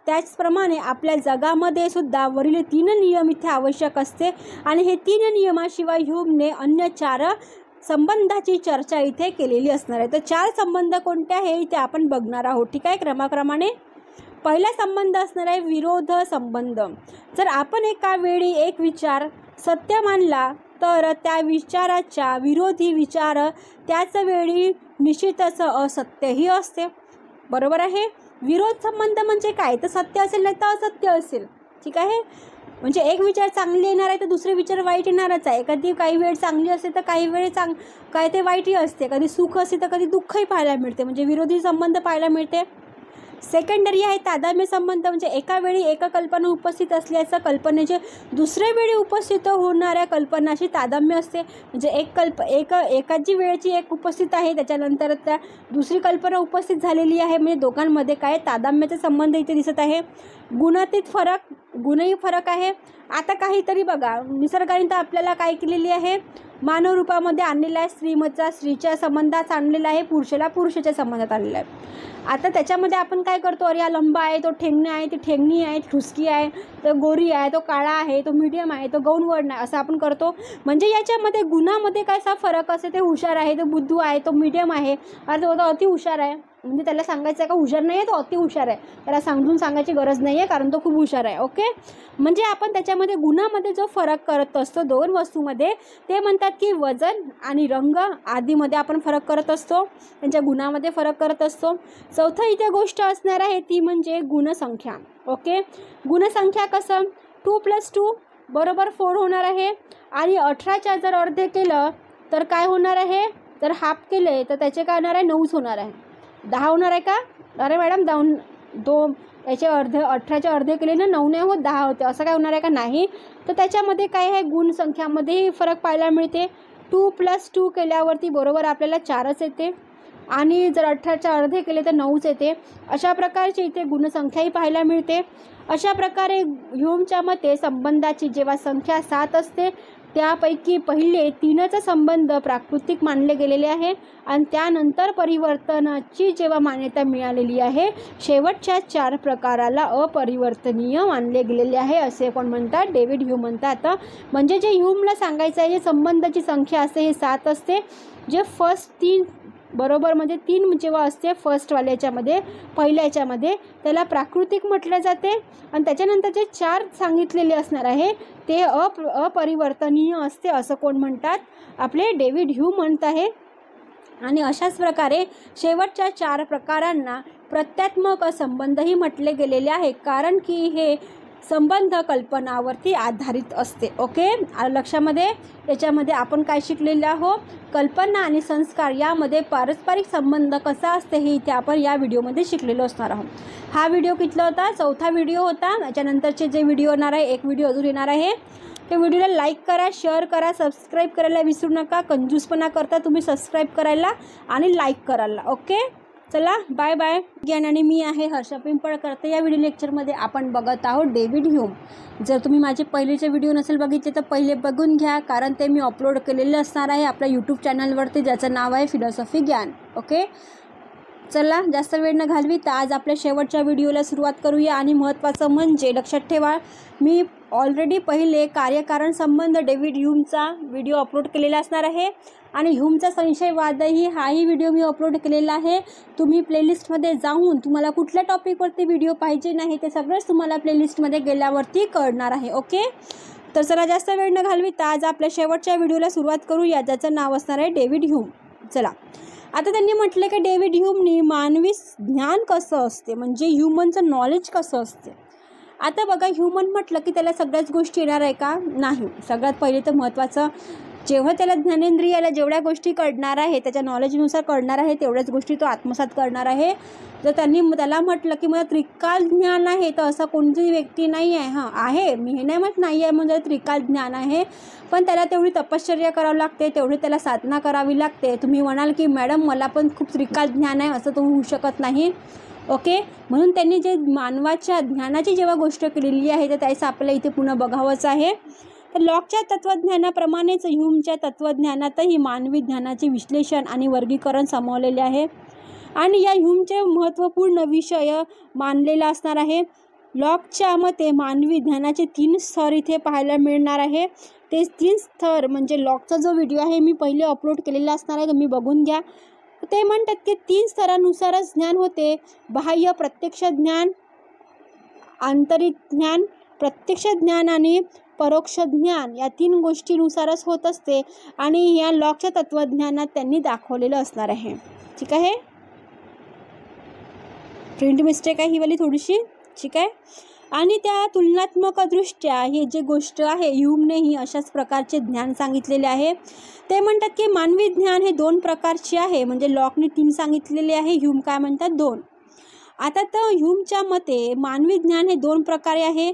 त्याचप्रमाणे आपल्या जगामध्ये सुद्धा वरील 3 नियम इथे आवश्यक असते आणि हे 3 नियमाशिवाय ह्यूमने अन्य 4 संबंधाची चर्चा इथे केलेली असणार आहे. तर 4 संबंध कोणते आहे इथे आपण बघणार आहोत. ठीक आहे. क्रमाक्रमाने पहिला संबंध असणार आहे विरोध संबंध. जर आपण एका वेळी एक विचार सत्य मानला तर त्या विचाराच्या विरोधी विचार त्याच वेळी निश्चितच असत्यही असते. बरोबर आहे. विरोध संबंध म्हणजे काय, तर सत्य असेल नाही तर असत्य असेल. ठीक आहे. म्हणजे एक विचार चांगली येणार आहे तर दुसरे विचार वाईट येणारच आहे. कधी काही वेळ चांगली असते तर काही वेळ काय ते वाईटही असते. कधी सुख असते तर कधी दुःखही पाहायला मिळते. म्हणजे विरोधी संबंध पाहायला मिळते. सेकंडरी आहे तादात्म्य संबंध. म्हणजे एका वेळी एक कल्पना उपस्थित असल्याचं कल्पनेचे दुसऱ्या वेळी उपस्थित होणाऱ्या कल्पनाशी तादात्म्य असते. म्हणजे एकाची वेळेची एक उपस्थित आहे, त्याच्यानंतर त्या दुसरी कल्पना उपस्थित झालेली आहे. म्हणजे दोघांमध्ये काय तादात्म्याचा संबंध इथे दिसत आहे. गुणातीत फरक, गुणही फरक आहे. आता काहीतरी बघा, निसर्गाने तर आपल्याला काय केलेली आहे, मानव रूपामध्ये आणलेला आहे. स्त्रीच्या संबंधात आणलेला आहे, पुरुषाला पुरुषाच्या संबंधात आणलेला आहे. आता त्याच्यामध्ये आपण काय करतो, अरे हा लंबा आहे, तो ठेंगणे आहे, ती ठेंगणी आहे, ठुसकी आहे, तो गोरी आहे, तो काळा आहे, तो मीडियम आहे, तो गौणवर्ण आहे, असं आपण करतो. म्हणजे याच्यामध्ये गुणामध्ये कसा फरक असते, ते हुशार आहे, तो बुद्धू आहे, तो मीडियम आहे, अरे तो अति हुशार आहे. म्हणजे त्याला सांगायचं आहे का हुशार नाही आहे, तो अति हुशार आहे. त्याला समजून सांगायची गरज नाही आहे, कारण तो खूप हुशार आहे. ओके. म्हणजे आपण त्याच्यामध्ये गुणामध्ये जो फरक करत असतो 2 वस्तूमध्ये, ते म्हणतात की वजन आणि रंग आदीमध्ये आपण फरक करत असतो, त्यांच्या गुणामध्ये फरक करत असतो. चौथं इथे गोष्ट असणार आहे ती म्हणजे गुणसंख्या. ओके. गुणसंख्या कसं, 2 + 2 बरोबर 4 होणार आहे. आणि 18च्या जर अर्धे केलं तर काय होणार आहे, जर हाफ केले तर त्याचे काय होणार आहे, 9च होणार आहे. 10 होणार आहे का? अरे मॅडम 2 याचे अर्धे 18चे अर्धे केले ना 9 नाही होत, 10 होते. असं काय होणार आहे का? नाही. तर त्याच्यामध्ये काय आहे, गुणसंख्यामध्येही फरक पाहायला मिळते. 2 + 2 केल्यावरती बरोबर आपल्याला 4च येते आणि जर 18चे अर्धे केले तर 9च येते. अशा प्रकारची इथे गुणसंख्याही पाहायला मिळते. अशा प्रकारे ह्यूमच्या मते संबंधाची जेव्हा संख्या 7 असते त्यापैकी पहिले 3च संबंध प्राकृतिक मानले गेलेले आहे आणि त्यानंतर परिवर्तनाची जेव्हा मान्यता मिळालेली आहे शेवटच्या 4 प्रकाराला अपरिवर्तनीय मानले गेलेले आहे असे कोण म्हणतात, डेव्हिड ह्यूम म्हणतात. म्हणजे जे ह्यूमला सांगायचं आहे, जे संबंधाची संख्या असते हे 7 असते. जे फर्स्ट 3 बरोबर म्हणजे 3 जेव्हा असते फर्स्टवाल्याच्यामध्ये पहिल्या याच्यामध्ये त्याला प्राकृतिक म्हटले जाते आणि त्याच्यानंतर जे 4 सांगितलेले असणार आहे ते अपरिवर्तनीय असते असं कोण म्हणतात, आपले डेव्हिड ह्यूम म्हणत आहे. आणि अशाच प्रकारे शेवटच्या 4 प्रकारांना प्रत्यात्मक संबंधही म्हटले गेलेले आहे कारण की हे संबंध कल्पनावरती आधारित असते. ओके, लक्षामध्ये याच्यामध्ये आपण काय शिकलेले आहोत, कल्पना आणि संस्कार यामध्ये पारस्परिक संबंध कसा असते हे इथे आपण या व्हिडिओमध्ये शिकलेलो असणार आहोत. हा व्हिडिओ कितला होता, 4था व्हिडिओ होता. याच्यानंतरचे जे व्हिडिओ येणार आहे, एक व्हिडिओ अजून येणार आहे. त्या व्हिडिओला लाईक करा, शेअर करा, सबस्क्राईब करायला विसरू नका. कंजूसपणा करता तुम्ही सबस्क्राईब करायला आणि लाईक करायला. ओके, चला बाय बाय. ज्ञान आणि मी आहे हर्षा पिंपळकर. या व्हिडिओ लेक्चरमध्ये आपण बघत आहोत डेव्हिड ह्यूम. जर तुम्ही माझे पहिलेचे व्हिडिओ नसेल बघितले तर पहिले बघून घ्या कारण ते मी अपलोड केलेले असणार आहे आपल्या यूट्यूब चॅनलवरती ज्याचं नाव आहे फिलॉसॉफी ज्ञान. ओके, चला जास्त वेळ न घालवी तर आज आपल्या शेवटच्या व्हिडिओला सुरुवात करूया. आणि महत्त्वाचं म्हणजे लक्षात ठेवा, मी ऑलरेडी पहिले कार्यकारण संबंध डेव्हिड ह्यूमचा व्हिडिओ अपलोड केलेला असणार आहे आणि ह्यूमचा संशयवादही हाही व्हिडिओ मी अपलोड केलेला आहे. तुम्ही प्लेलिस्टमध्ये जाऊन तुम्हाला कुठल्या टॉपिकवरती व्हिडिओ पाहिजे नाही ते सगळंच तुम्हाला प्लेलिस्टमध्ये गेल्यावरती कळणार आहे. ओके, तर चला जास्त वेळ न घालवी तर आज आपल्या शेवटच्या व्हिडिओला सुरुवात करूया ज्याचं नाव असणार आहे डेव्हिड ह्यूम. चला, आता त्यांनी म्हटलं की डेव्हिड ह्यूमनी मानवी ज्ञान कसं असते म्हणजे ह्यूमनचं नॉलेज कसं असते. आता बघा, ह्यूमन म्हटलं की त्याला सगळ्याच गोष्टी येणार आहे का? नाही. सगळ्यात पहिले तर महत्त्वाचं, जेव्हा त्याला ज्ञानेंद्रियाला जेवढ्या गोष्टी कळणार आहे त्याच्या नॉलेजनुसार कळणार आहे तेवढ्याच गोष्टी तो आत्मसात करणार आहे. जर त्याला म्हटलं की मला त्रिकाल ज्ञान आहे तर असा कोणतीही व्यक्ती नाही आहे. हां आहे, मी हे नाही म्हणत नाही आहे म्हणजे त्रिकाल ज्ञान आहे, पण त्याला तेवढी तपश्चर्या करावी लागते, तेवढी त्याला साधना करावी लागते. तुम्ही म्हणाल की मॅडम मला पण खूप त्रिकाल ज्ञान आहे, असं तो होऊ शकत नाही. ओके, म्हणून त्यांनी जे मानवाच्या ज्ञानाची जेव्हा गोष्ट केलेली आहे तर त्याचं आपल्याला इथे पुन्हा बघावंच आहे. तर लॉकच्या तत्त्वज्ञानाप्रमाणेच ह्यूमच्या तत्त्वज्ञानातही मानवी ज्ञानाचे विश्लेषण आणि वर्गीकरण सामावलेले आहे आणि या ह्यूमचे महत्त्वपूर्ण विषय मानलेला असणार आहे. लॉकच्या मते मानवी ज्ञानाचे 3 स्तर इथे पाहायला मिळणार आहे. ते 3 स्तर म्हणजे लॉकचा जो व्हिडिओ आहे मी पहिले अपलोड केलेला असणार आहे, तुम्ही बघून घ्या. ते म्हणतात की 3 स्तरानुसारच ज्ञान होते. बाह्य प्रत्यक्ष ज्ञान, आंतरिक ज्ञान, प्रत्यक्ष ज्ञान आणि परोक्ष ज्ञान या 3 गोष्टीनुसारच होत असते आणि या लॉकच्या तत्त्वज्ञानात त्यांनी दाखवलेलं असणार आहे. ठीक आहे, प्रिंट मिस्टेक आहे ही वाली थोडीशी. ठीक आहे, आणि त्या तुलनात्मकदृष्ट्या ही जी गोष्ट आहे ह्यूमनेही अशाच प्रकारचे ज्ञान सांगितलेले आहे. ते म्हणतात की मानवी ज्ञान हे 2 प्रकारचे आहे, म्हणजे लॉकने 3 सांगितलेले आहे, ह्यूम काय म्हणतात 2. आता तर ह्यूमच्या मते मानवी ज्ञान हे 2 प्रकारे आहे.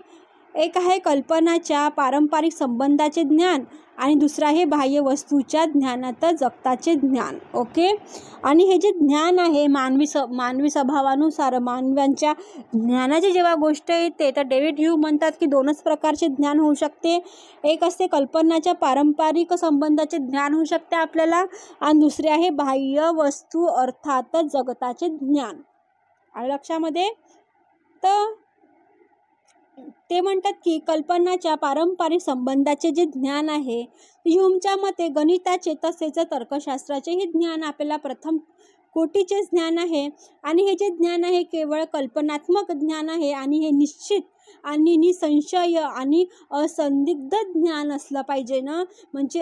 एक आहे कल्पनाच्या पारंपरिक संबंधाचे ज्ञान आणि दुसरा आहे बाह्य वस्तूच्या ज्ञानात जगताचे ज्ञान. ओके, आणि हे जे ज्ञान आहे मानवी स्वभावानुसार मानवांच्या ज्ञानाची जेव्हा गोष्ट येते तर डेव्हिड ह्यूम म्हणतात की 2च प्रकारचे ज्ञान होऊ शकते. एक असते कल्पनाच्या पारंपरिक संबंधाचे ज्ञान होऊ शकते आपल्याला आणि दुसरे आहे बाह्य वस्तू अर्थात जगताचे ज्ञान. आणि लक्षामध्ये तर ते म्हणतात की कल्पनाच्या पारंपरिक संबंधाचे जे ज्ञान आहे ह्यूमच्या मते गणिताचे तसेच तर्कशास्त्राचे हे ज्ञान आपल्याला प्रथम कोटीचे ज्ञान आहे आणि हे जे ज्ञान आहे केवळ कल्पनात्मक ज्ञान आहे आणि हे निश्चित आणि निसंशय आणि असंदिग्ध ज्ञान असलं पाहिजे ना, म्हणजे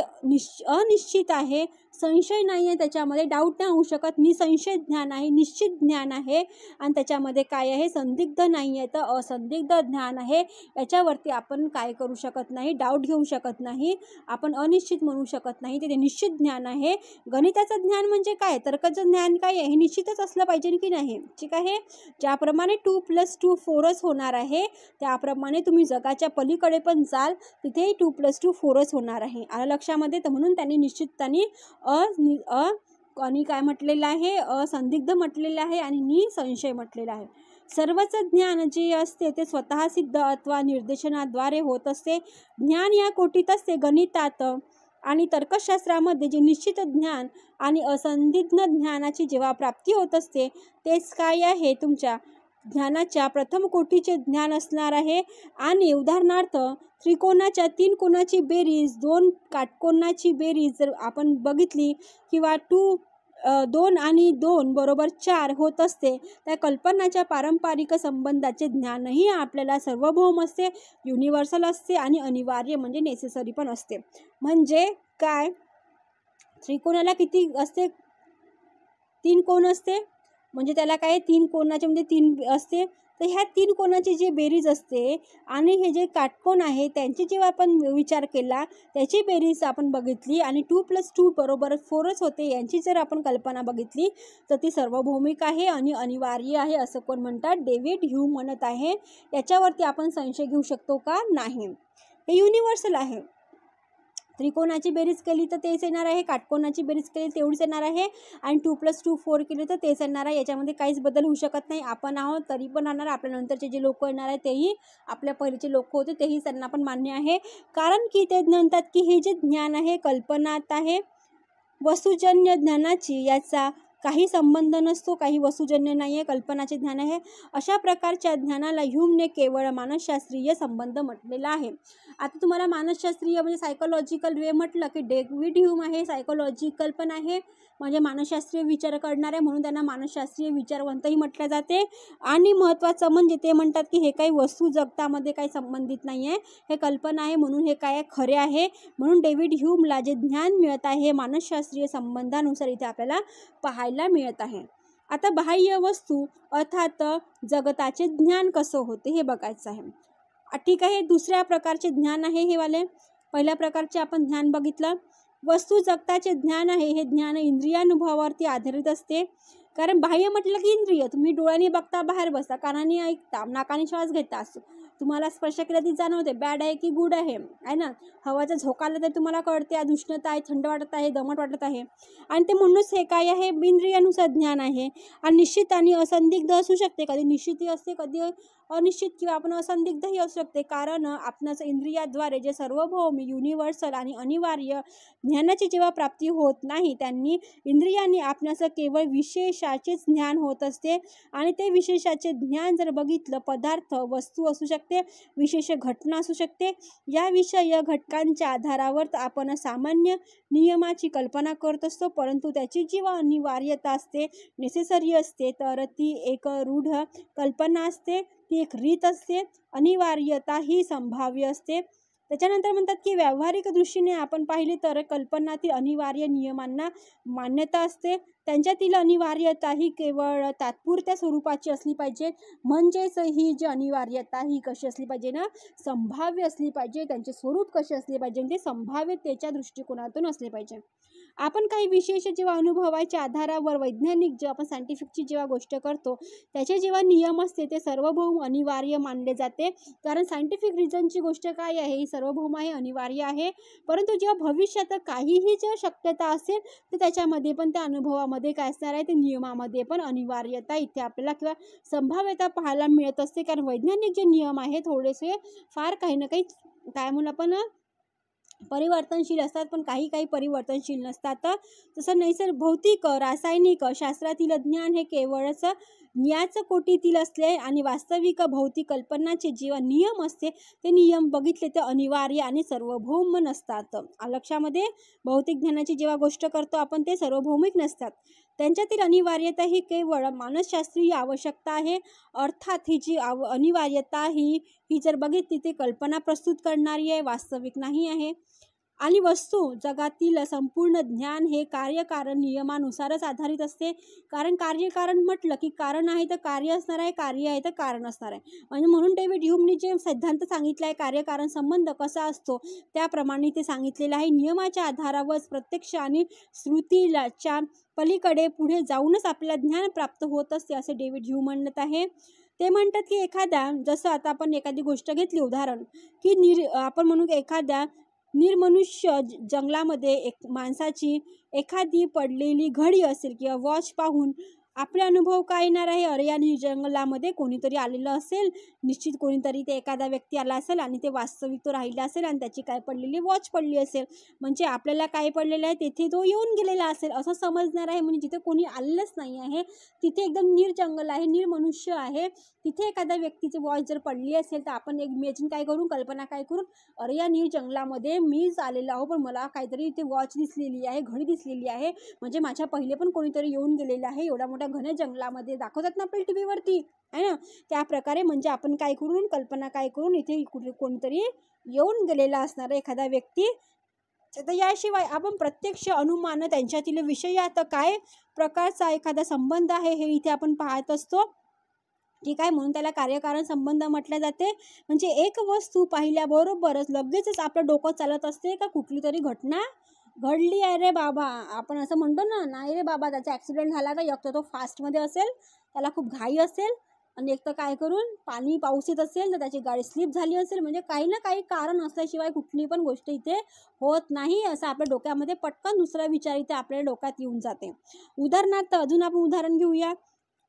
अनिश्चित आहे, संशय नाही आहे त्याच्यामध्ये, डाऊट नाही होऊ शकत, निसंशय ज्ञान आहे, निश्चित ज्ञान आहे. आणि त्याच्यामध्ये काय आहे, संदिग्ध नाही आहे तर असंदिग्ध ज्ञान आहे. याच्यावरती आपण काय करू शकत नाही, डाऊट घेऊ शकत नाही, आपण अनिश्चित म्हणू शकत नाही, ते निश्चित ज्ञान आहे. गणिताचं ज्ञान म्हणजे काय, तर्काचं ज्ञान काय आहे, हे निश्चितच असलं पाहिजे की नाही. ठीक आहे, ज्याप्रमाणे 2 + 2 4च होणार आहे, त्याप्रमाणे तुम्ही जगाच्या पलीकडे पण जाल तिथेही 2 + 2 4च होणार आहे. आलं लक्षामध्ये. तर म्हणून त्यांनी निश्चितताने आणि काय म्हटलेलं आहे, असंदिग्ध म्हटलेलं आहे आणि निसंशय म्हटलेलं आहे. सर्वच ज्ञान जे असते ते स्वतः सिद्ध अथवा निर्देशनाद्वारे होत असते. ज्ञान या कोटीत असते. गणितात आणि तर्कशास्त्रामध्ये जे निश्चित ज्ञान आणि असंदिग्ध ज्ञानाची जेव्हा प्राप्ती होत असते तेच काय आहे, तुमच्या ज्ञानाच्या प्रथम कोटीचे ज्ञान असणार आहे. आणि उदाहरणार्थ त्रिकोणाच्या 3 कोणाची बेरीज 2 काटकोनाची बेरीज जर आपण बघितली किंवा 2 आणि 2 = 4 होत असते, त्या कल्पनाच्या पारंपरिक संबंधाचे ज्ञानही आपल्याला सार्वभौम असते, युनिव्हर्सल असते आणि अनिवार्य म्हणजे नेसेसरी पण असते. म्हणजे काय, त्रिकोणाला किती असते, 3 कोण असते, म्हणजे त्याला काय 3 कोणाचे म्हणजे 3 असते. तर ह्या 3 कोणाची जी बेरीज असते आणि हे जे काटकोन आहे त्यांची जेव्हा आपण विचार केला, त्याची बेरीज आपण बघितली आणि 2 + 2 = 4च होते, यांची जर आपण कल्पना बघितली तर ती सार्वभौमिक आहे आणि अनिवार्य आहे असं कोण म्हणतात, डेव्हिड ह्यूम म्हणत आहे. याच्यावरती आपण संशय घेऊ शकतो का, नाही. हे युनिव्हर्सल आहे. त्रिकोणाची बेरीज केली तर तेच येणार आहे, काटकोनाची बेरीज केली तेवढीच येणार आहे आणि 2 + 2 4 केली तर तेच येणार आहे. याच्यामध्ये काहीच बदल होऊ शकत नाही. आपण आहोत तरी पण राहणार, आपल्या नंतरचे जे लोक येणार आहेत तेही, आपल्या पहिलेचे लोक होते तेही त्यांना पण मान्य आहे. कारण की ते म्हणतात की हे जे ज्ञान आहे कल्पनात आहे, वस्तुजन्य ज्ञानाची याचा काही संबंध नसतो, काही वस्तुजन्य नाही आहे, कल्पनाचे ज्ञान आहे. अशा प्रकारच्या ज्ञानाला ह्यूमने केवळ मानसशास्त्रीय संबंध म्हटलेला आहे. आता तुम्हाला मानसशास्त्रीय म्हणजे सायकोलॉजिकल वे म्हटलं की डेव्हिड ह्यूम आहे, सायकोलॉजिकल पण आहे, म्हणजे मानसशास्त्रीय विचार करणारे, म्हणून त्यांना मानसशास्त्रीय विचारवंतही म्हटले जाते. आणि महत्त्वाचं म्हणजे ते म्हणतात की हे काही वस्तू जगतामध्ये काही संबंधित नाही आहे, हे कल्पना आहे, म्हणून हे काय खरे आहे. म्हणून डेव्हिड ह्यूमला जे ज्ञान मिळत आहे हे मानसशास्त्रीय संबंधानुसार इथे आपल्याला पाहायला मिळत आहे. आता बाह्य वस्तू अर्थात जगताचे ज्ञान कसं होते हे बघायचं आहे. ठीक आहे, दुसऱ्या प्रकारचे ज्ञान आहे हे वाले. पहिल्या प्रकारचे आपण ज्ञान बघितलं, वस्तू जगताचे ज्ञान आहे. हे ज्ञान इंद्रियानुभवावरती आधारित असते. कारण बाह्य म्हटलं की इंद्रिय, तुम्ही डोळ्याने बघता, बाहेर बसता, कानाने ऐकता, नाकाने श्वास घेता, तुम्हाला स्पर्श केला ती जाणवते, बॅड आहे की गुड आहे ना. हवाचा झोका आला तर तुम्हाला कळते उष्णता आहे, थंड वाटत आहे, दमट वाटत आहे. आणि ते म्हणूनच हे काय आहे, इंद्रियानुसार ज्ञान आहे. आणि निश्चित आणि असंदिग्ध असू शकते, कधी निश्चितही असते, कधी अनिश्चित किंवा आपण असंदिग्धही असू शकते. कारण आपणास इंद्रियाद्वारे जे सार्वभौम, युनिव्हर्सल आणि अनिवार्य ज्ञानाची जेव्हा प्राप्ती होत नाही, त्यांनी इंद्रियांनी आपणास केवळ विशेषाचेच ज्ञान होत असते. आणि ते विशेषाचे ज्ञान जर बघितलं, पदार्थ, वस्तू असू शकते, विशेष घटना असू शकते, या विषय घटकांच्या आधारावर आपण सामान्य नियमाची कल्पना करत असतो. परंतु त्याची जेव्हा अनिवार्यता असते, नेसेसरी असते, तर ती एक रूढ कल्पना असते, ती एक रीत असते. अनिवार्यता ही संभाव्य असते. त्याच्यानंतर म्हणतात की व्यावहारिक दृष्टीने आपण पाहिली तर कल्पनातील अनिवार्य नियमांना मान्यता असते. त्यांच्यातील अनिवार्यता ही केवळ तात्पुरत्या स्वरूपाची असली पाहिजे. म्हणजेच ही जी अनिवार्यता ही कशी असली पाहिजे ना, संभाव्य असली पाहिजे. त्यांचे स्वरूप कसे असले पाहिजे, ते संभाव्यतेच्या दृष्टिकोनातून असले पाहिजे. आपण काही विशेष जेव्हा अनुभवाच्या आधारावर वैज्ञानिक जेव्हा आपण सायंटिफिकची जेव्हा गोष्ट करतो, त्याचे जेव्हा नियम असते ते सार्वभौम अनिवार्य मानले जाते. कारण सायंटिफिक रिझनची गोष्ट काय आहे, ही सार्वभौम आहे, अनिवार्य आहे. परंतु जेव्हा भविष्यात काहीही जर शक्यता असेल तर त्याच्यामध्ये पण त्या अनुभवामध्ये काय असणार आहे, ते नियमामध्ये पण अनिवार्यता इथे आपल्याला किंवा संभाव्यता पाहायला मिळत असते. कारण वैज्ञानिक जे नियम आहेत थोडेसे फार काही ना काही काय म्हणून आपण परिवर्तनशील असतात, पण काही परिवर्तनशील नसतात. तसं भौतिक, रासायनिक शास्त्रातील ज्ञान हे केवळच याच कोटीतील असले आणि वास्तविक भौतिक कल्पनाचे जेव्हा नियम असते ते नियम बघितले तर अनिवार्य आणि सार्वभौम नसतात. लक्षामध्ये, भौतिक ज्ञानाची जेव्हा गोष्ट करतो आपण ते सार्वभौमिक नसतात. त्यांच्यातील अनिवार्यता ही केवळ मानसशास्त्रीय आवश्यकता आहे. अर्थात ही जी अनिवार्यता ही जर बघितली ती कल्पना प्रस्तुत करणारी आहे, वास्तविक नाही आहे. आणि वस्तू जगातील संपूर्ण ज्ञान हे कार्यकारण नियमानुसारच आधारित असते. कारण कार्यकारण म्हटलं की कारण आहे तर कार्य असणार आहे, कार्य आहे तर कारण असणार आहे. म्हणजे म्हणून डेव्हिड ह्यूमने जे सिद्धांत सांगितला आहे कार्यकारण संबंध कसा असतो त्याप्रमाणे ते सांगितलेलं आहे. नियमाच्या आधारावरच प्रत्यक्ष आणि श्रुतीच्या पलीकडे पुढे जाऊनच आपल्याला ज्ञान प्राप्त होत असते असे डेव्हिड ह्यूम म्हणत आहे. ते म्हणतात की जसं आता आपण एखादी गोष्ट घेतली उदाहरण की आपण म्हणू की एखाद्या निर्मनुष्य जंगलामध्ये एक माणसाची एखादी पडलेली घडी असेल किंवा वॉच पाहून आपले अनुभव काय येणार आहे? अरे या जंगलामध्ये कोणीतरी आलेलं असेल, निश्चित कोणीतरी ते एखादा व्यक्ती आला असेल आणि ते वास्तविक तो राहिला असेल आणि त्याची काय पडलेली वॉच पडली असेल. म्हणजे आपल्याला काय पडलेलं आहे तेथे तो येऊन गेलेला असेल असं समजणार आहे. म्हणजे जिथे कोणी आलेलंच नाही आहे, तिथे एकदम निर्जंगल आहे, निर्मनुष्य आहे, तिथे एखाद्या व्यक्तीची वॉच जर पडली असेल तर आपण एक इमॅजिन काय करून, कल्पना काय करून, अरे या जंगलामध्ये मीच आलेलो आहो पण मला काहीतरी इथे वॉच दिसलेली आहे, घडी दिसलेली आहे, म्हणजे माझ्या पहिले पण कोणीतरी येऊन गेलेलं आहे. एवढ्या मोठ्या घन जंगलामध्ये दाखवतात ना आपल्या TV वरती, आहे ना, त्या प्रकारे म्हणजे आपण काय करून, कल्पना काय करून इथे कुठे कोणीतरी येऊन गेलेला असणारा एखादा व्यक्ती. तर याशिवाय आपण प्रत्यक्ष अनुमान त्यांच्यातील विषयात काय प्रकारचा एखादा संबंध आहे हे इथे आपण पाहत असतो. ठीक आहे, म्हणून त्याला कार्यकारण संबंध म्हटले जाते. म्हणजे एक वस्तू पाहिल्याबरोबरच लगेचच आपलं डोकं चालत असते का कुठली तरी घटना घडली आहे रे बाबा. आपण असं म्हणतो ना, नाही रे बाबा त्याचा ॲक्सिडेंट झाला तर एक तर तो फास्टमध्ये असेल, त्याला खूप घाई असेल, आणि एक तर काय करून पाऊस येत असेल तर त्याची गाडी स्लिप झाली असेल. म्हणजे काही ना काही कारण असल्याशिवाय कुठली पण गोष्ट इथे होत नाही असं आपल्या डोक्यामध्ये पटकन दुसरा विचार इथे आपल्या डोक्यात येऊन जाते. उदाहरणार्थ अजून आपण उदाहरण घेऊया.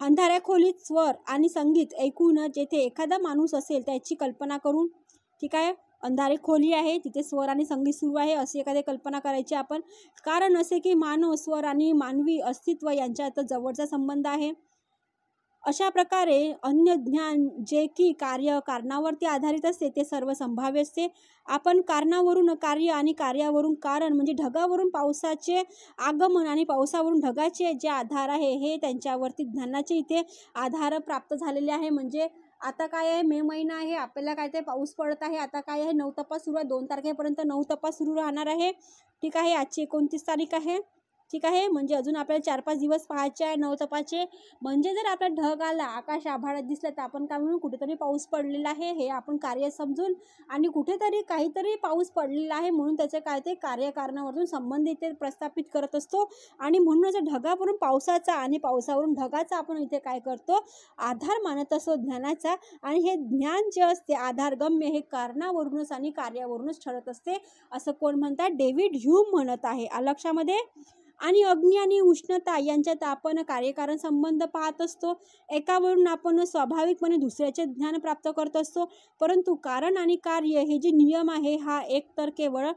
अंधाऱ्या खोलीत स्वर आणि संगीत ऐकून जेथे एखादा माणूस असेल त्याची कल्पना करून, ठीक आहे, अंधारी खोली आहे, तिथे स्वर आणि संगीत सुरू आहे अशी एखादी कल्पना करायची आपण. कारण असे की मानव, स्वर आणि मानवी अस्तित्व यांच्यात जवळचा संबंध आहे. अशा प्रकारे अन्य ज्ञान जे की कारणावरती आधारित असते ते सर्व संभाव्य असते. आपण कारणावरून कार्य आणि कार्यावरून कारण म्हणजे ढगावरून पावसाचे आगमन आणि पावसावरून ढगाचे जे आधार आहे हे त्यांच्यावरती ज्ञानाचे इथे आधार प्राप्त झालेले आहे. म्हणजे आता काय आहे, मे महिना आहे, आपल्याला काय ते पाऊस पडत आहे. आता काय आहे, 9 तपास सुरू आहे, 2 तारखेपर्यंत 9 तपास सुरू राहणार आहे. ठीक आहे, आजची 29 तारीख आहे. ठीक आहे, म्हणजे अजून आपल्याला 4-5 दिवस पाहायचे आहे 9 तपासचे. म्हणजे जर आपला ढग आला, आकाश आभाळात दिसलं तर आपण काय म्हणू, कुठेतरी पाऊस पडलेला आहे हे आपण कार्य समजून, आणि कुठेतरी काहीतरी पाऊस पडलेला आहे म्हणून त्याचे काय ते कार्यकारणावरून संबंध इथे प्रस्थापित करत असतो. आणि म्हणूनच ढगावरून पावसाचा आणि पावसावरून ढगाचा आपण इथे काय करतो, आधार मानत असतो ज्ञानाचा. आणि हे ज्ञान जे असते आधारगम्य हे कारणावरूनच आणि कार्यावरूनच ठरत असते असं कोण म्हणतात, डेव्हिड ह्यूम म्हणत आहे. लक्षामध्ये. आणि अग्नी आणि उष्णता यांच्यात आपण कार्यकारण संबंध पाहत असतो. एकावरून आपण स्वाभाविकपणे दुसऱ्याचे ज्ञान प्राप्त करत असतो. परंतु कारण आणि कार्य हे जे नियम आहे हा एक तर केवळ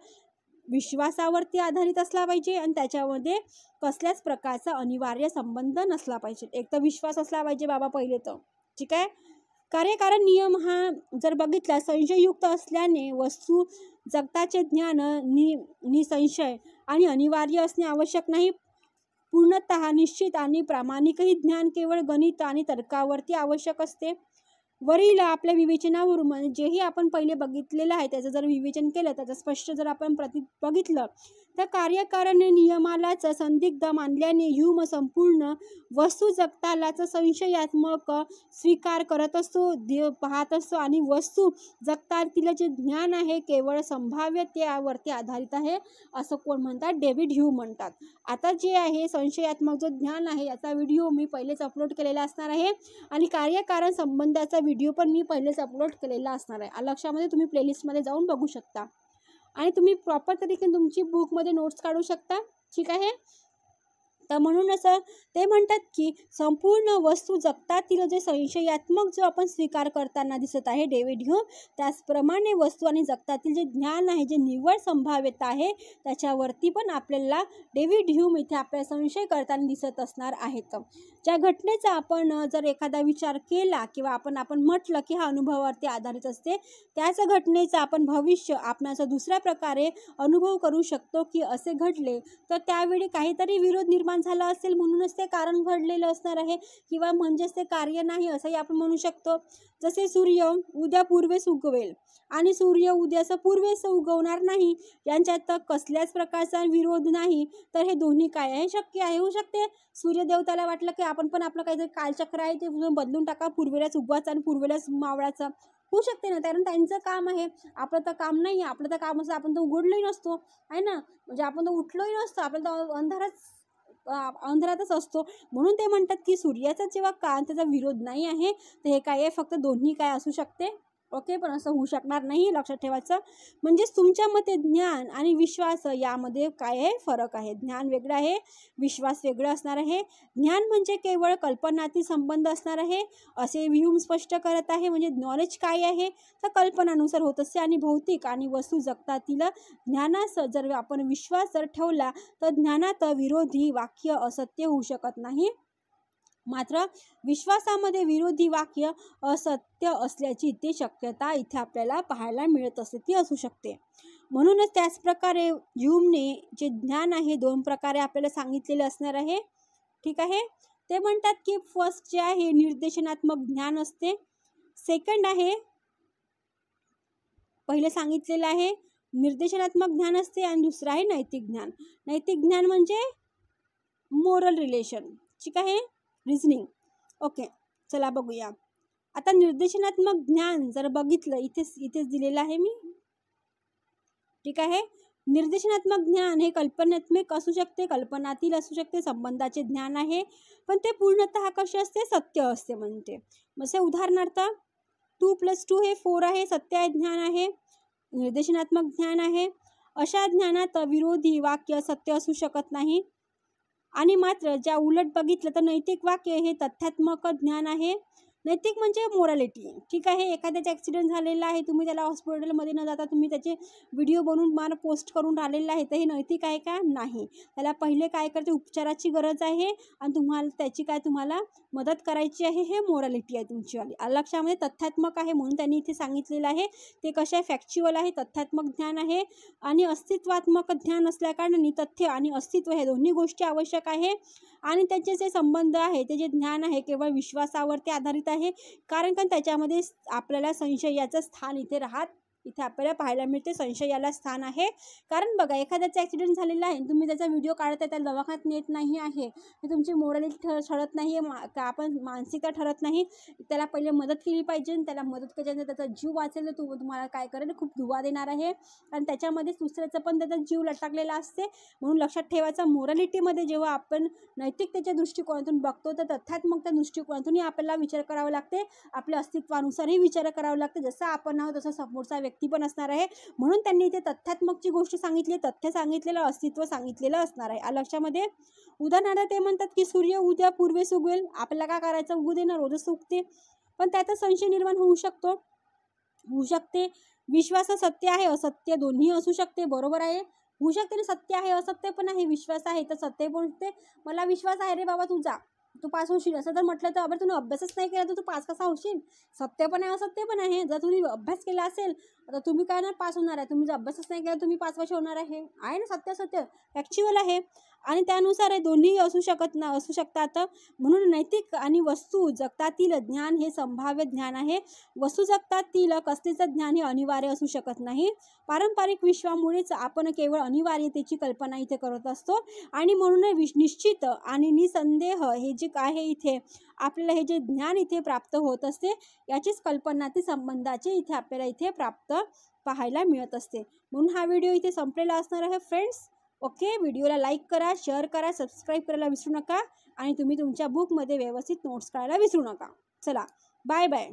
विश्वासावरती आधारित असला पाहिजे आणि त्याच्यामध्ये कसल्याच प्रकारचा अनिवार्य संबंध नसला पाहिजे. एक तर विश्वास असला पाहिजे बाबा पहिले तर. ठीक आहे. कार्यकारण नियम हा जर बघितला संशययुक्त असल्याने वस्तू जगताचे ज्ञान निसंशय आणि अनिवार्य असणे आवश्यक नाही. पूर्णतः निश्चित आणि प्रामाणिकही ज्ञान केवळ गणित आणि तर्कावरती आवश्यक असते. वरील आपल्या विवेचनावरून म्हणजे जेही आपण पहिले बघितलेलं आहे त्याचं जर विवेचन केलं, त्याचं स्पष्ट जर आपण बघितलं तर कार्यकारण नियमालाच संदिग्ध मानल्याने ह्यूम संपूर्ण वस्तू जगतालाच संशयात्मक स्वीकार करत असतो, पाहत असतो. आणि वस्तू जगतातील जे ज्ञान आहे केवळ संभाव्यतेवरती आधारित आहे असं कोण म्हणतात, डेव्हिड ह्यूम म्हणतात. आता जे आहे संशयात्मक जो ज्ञान आहे याचा व्हिडिओ मी पहिलेच अपलोड केलेला असणार आहे आणि कार्यकारण संबंधाचा व्हिडिओ पण मी पहिलेच अपलोड केलेला असणार आहे. लक्षामध्ये तुम्ही प्लेलिस्टमध्ये जाऊन बघू शकता आणि तुम्ही प्रॉपर तरीके तुमची बुकमध्ये नोट्स काढू शकता. ठीक आहे. तर म्हणूनच ते म्हणतात की संपूर्ण वस्तू जगतातील जे संशयात्मक जो आपण स्वीकार करताना दिसत आहे डेव्हिड ह्यूम, त्याचप्रमाणे वस्तू आणि जगतातील जे ज्ञान आहे जे निव्वळ संभाव्यता आहे त्याच्यावरती पण आपल्याला डेव्हिड ह्यूम इथे आपल्याला संशय करताना दिसत असणार आहेत. ज्या घटनेचा आपण जर एखादा विचार केला किंवा आपण म्हटलं की हा अनुभवावरती आधारित असते, त्याच घटनेचा आपण भविष्य आपणाचा दुसऱ्या प्रकारे अनुभव करू शकतो की असे घडले तर त्यावेळी काहीतरी विरोध निर्माण झालं असेल म्हणूनच ते कारण घडलेलं असणार आहे, किंवा म्हणजेच ते कार्य नाही असंही आपण म्हणू शकतो. जसे सूर्य उद्या पूर्वेस उगवेल आणि सूर्य उद्याचं पूर्वेस उगवणार नाही, यांच्यात कसल्याच प्रकारचा विरोध नाही. तर हे दोन्ही काय आहे, शक्य आहे, होऊ शकते. सूर्यदेवताला वाटलं की आपण पण आपलं काहीतरी कालचक्र आहे ते बदलून टाका, पूर्वेलाच उगवायचं आणि पूर्वेलाच मावळायचं, होऊ शकते ना. कारण त्यांचं काम आहे, आपलं तर काम नाही आहे. आपलं तर काम असं आपण तर उघडलोही नसतो आहे ना, म्हणजे आपण तर उठलोही नसतो, आपल्याला तर अंधारातच असतो. म्हणून ते म्हणतात की सूर्याचा जेव्हा त्याचा विरोध नाही आहे, तर हे काय आहे, फक्त दोन्ही काय असू शकते. ओके, पण असं होऊ शकणार नाही, लक्षात ठेवायचं. म्हणजेच तुमच्या मते ज्ञान आणि विश्वास यामध्ये काय आहे, फरक आहे. ज्ञान वेगळं आहे, विश्वास वेगळं असणार आहे. ज्ञान म्हणजे केवळ कल्पनातील संबंध असणार आहे असे ह्यूम स्पष्ट करत आहे. म्हणजे नॉलेज काय आहे, तर कल्पनानुसार होत असते आणि भौतिक आणि वस्तू जगतातील ज्ञानास जर आपण विश्वास जर ठेवला तर ज्ञानात विरोधी वाक्य असत्य होऊ शकत नाही. मात्र विश्वासामध्ये विरोधी वाक्य असत्य असल्याची इथे शक्यता इथे आपल्याला पाहायला मिळत असते, ती असू शकते. म्हणूनच त्याचप्रकारे ह्यूमने जे ज्ञान आहे दोन प्रकारे आपल्याला सांगितलेले असणार आहे. ठीक आहे, ते म्हणतात की फर्स्ट जे आहे निर्देशनात्मक ज्ञान असते, सेकंड आहे पहिले सांगितलेलं आहे निर्देशनात्मक ज्ञान असते, आणि दुसरं आहे नैतिक ज्ञान. नैतिक ज्ञान म्हणजे मोरल रिलेशन. ठीक आहे, रिझनिंग. ओके, चला बघूया आता निर्देशनात्मक ज्ञान जर बघितलं, इथेच दिलेलं आहे मी. ठीक आहे, निर्देशनात्मक ज्ञान हे कल्पनात्मक असू शकते, कल्पनातील असू शकते, संबंधाचे ज्ञान आहे, पण ते पूर्णतः कसे असते, सत्य असते. म्हणते म्हणजे उदाहरणार्थ 2+2 हे 4 आहे, सत्य आहे, ज्ञान आहे, निर्देशनात्मक ज्ञान आहे. अशा ज्ञानात विरोधी वाक्य सत्य असू शकत नाही. आणि मात्र ज्या उलट बघितलं तर नैतिक वाक्य हे तथ्यात्मक ज्ञान आहे. नैतिक म्हणजे मोरॅलिटी. ठीक आहे, एखाद्याचा ॲक्सिडेंट झालेला आहे, तुम्ही त्याला हॉस्पिटलमध्ये न जाता तुम्ही त्याचे व्हिडिओ बनवून मला पोस्ट करून राहिलेला आहे, तर हे नैतिक आहे का, नाही. त्याला पहिले काय करते, उपचाराची गरज आहे आणि तुम्हाला मदत करायची आहे, हे मोरॅलिटी आहे तुमचीवाली. लक्षामध्ये तथ्यात्मक आहे म्हणून त्यांनी इथे सांगितलेलं आहे. ते कसे आहे, फॅक्च्युअल आहे, तथ्यात्मक ज्ञान आहे. आणि अस्तित्वात्मक ज्ञान असल्याकारणाने तथ्य आणि अस्तित्व हे दोन्ही गोष्टी आवश्यक आहे. आणि त्याचे जे संबंध आहे, ते जे ज्ञान आहे केवळ विश्वासावरती आधारित आहे, कारण त्याच्यामध्ये आपल्याला संशयाचं स्थान इथे आपल्याला पाहायला मिळते. संशयाला स्थान आहे. कारण बघा, एखाद्याचा ॲक्सिडेंट झालेला आहे, तुम्ही त्याचा व्हिडिओ काढताय, त्याला दवाखान्यात नेत नाही आहे, हे तुमची मोरॅलिटी ठरत नाही आहे, का आपण मानसिकता ठरत नाही. त्याला पहिले मदत केली पाहिजे, त्याला मदत केल्यानंतर त्याचा जीव वाचेल, तुम्हाला काय करेल, खूप दुवा देणार आहे. आणि त्याच्यामध्ये दुसऱ्याचा पण त्याचा जीव लटकलेला असते. म्हणून लक्षात ठेवायचं, मोरॅलिटीमध्ये जेव्हा आपण नैतिकतेच्या दृष्टिकोनातून बघतो, तर तथ्यात्मकच्या दृष्टिकोनातूनही आपल्याला विचार करावा लागते, आपल्या अस्तित्वानुसारही विचार करावा लागते. जसं आपण आहोत तसं समोरचा व्यक्ती पण असणार आहे. म्हणून त्यांनी इथे तथ्यात्मकची गोष्ट सांगितली, तथ्य सांगितलेलं, अस्तित्व सांगितलेलं असणार आहे. लक्षामध्ये उदाहरणार्थ ते म्हणतात की सूर्य उद्या पूर्वेस उगवेल, आपल्याला काय करायचं, उगू दे ना, रोजच उगते, पण त्याचा संशय निर्माण होऊ शकते. विश्वास सत्य आहे, असत्य दोन्ही असू शकते, बरोबर आहे, होऊ शकते ना, सत्य आहे, असत्य पण आहे. विश्वास आहे तर सत्य बोलते, मला विश्वास आहे रे बाबा, तू पास होशील, असं जर म्हटलं तर अगर तुम्ही अभ्यासच नाही केला तर तू पास कसा होशील. सत्य पण आहे, असत्य पण आहे. जर तुम्ही अभ्यास केला असेल तर तुम्ही काय ना पास होणार आहे, तुम्ही जर अभ्यासच नाही केला तुम्ही पास कसे होणार आहे ना. सत्य फॅक्च्युअल आहे. आणि त्यानुसार हे दोन्ही असू शकतात. म्हणून नैतिक आणि वस्तू जगतातील ज्ञान हे संभाव्य ज्ञान आहे. वस्तू जगतातील कसलेच ज्ञान हे अनिवार्य असू शकत नाही. पारंपरिक विश्वामुळेच आपण केवळ अनिवार्यतेची कल्पना इथे करत असतो. आणि म्हणून निश्चित आणि निसंदेह हे जे आहे इथे आपल्याला हे जे ज्ञान इथे प्राप्त होत असते, याचीच कल्पनातील संबंधाचे इथे आपल्याला इथे प्राप्त पाहायला मिळत असते. म्हणून हा व्हिडिओ इथे संपलेला असणार आहे फ्रेंड्स. ओके, व्हिडिओला लाईक करा, शेअर करा, सबस्क्राईब करायला विसरू नका आणि तुम्ही तुमच्या बुकमध्ये व्यवस्थित नोट्स करायला विसरू नका. चला, बाय बाय.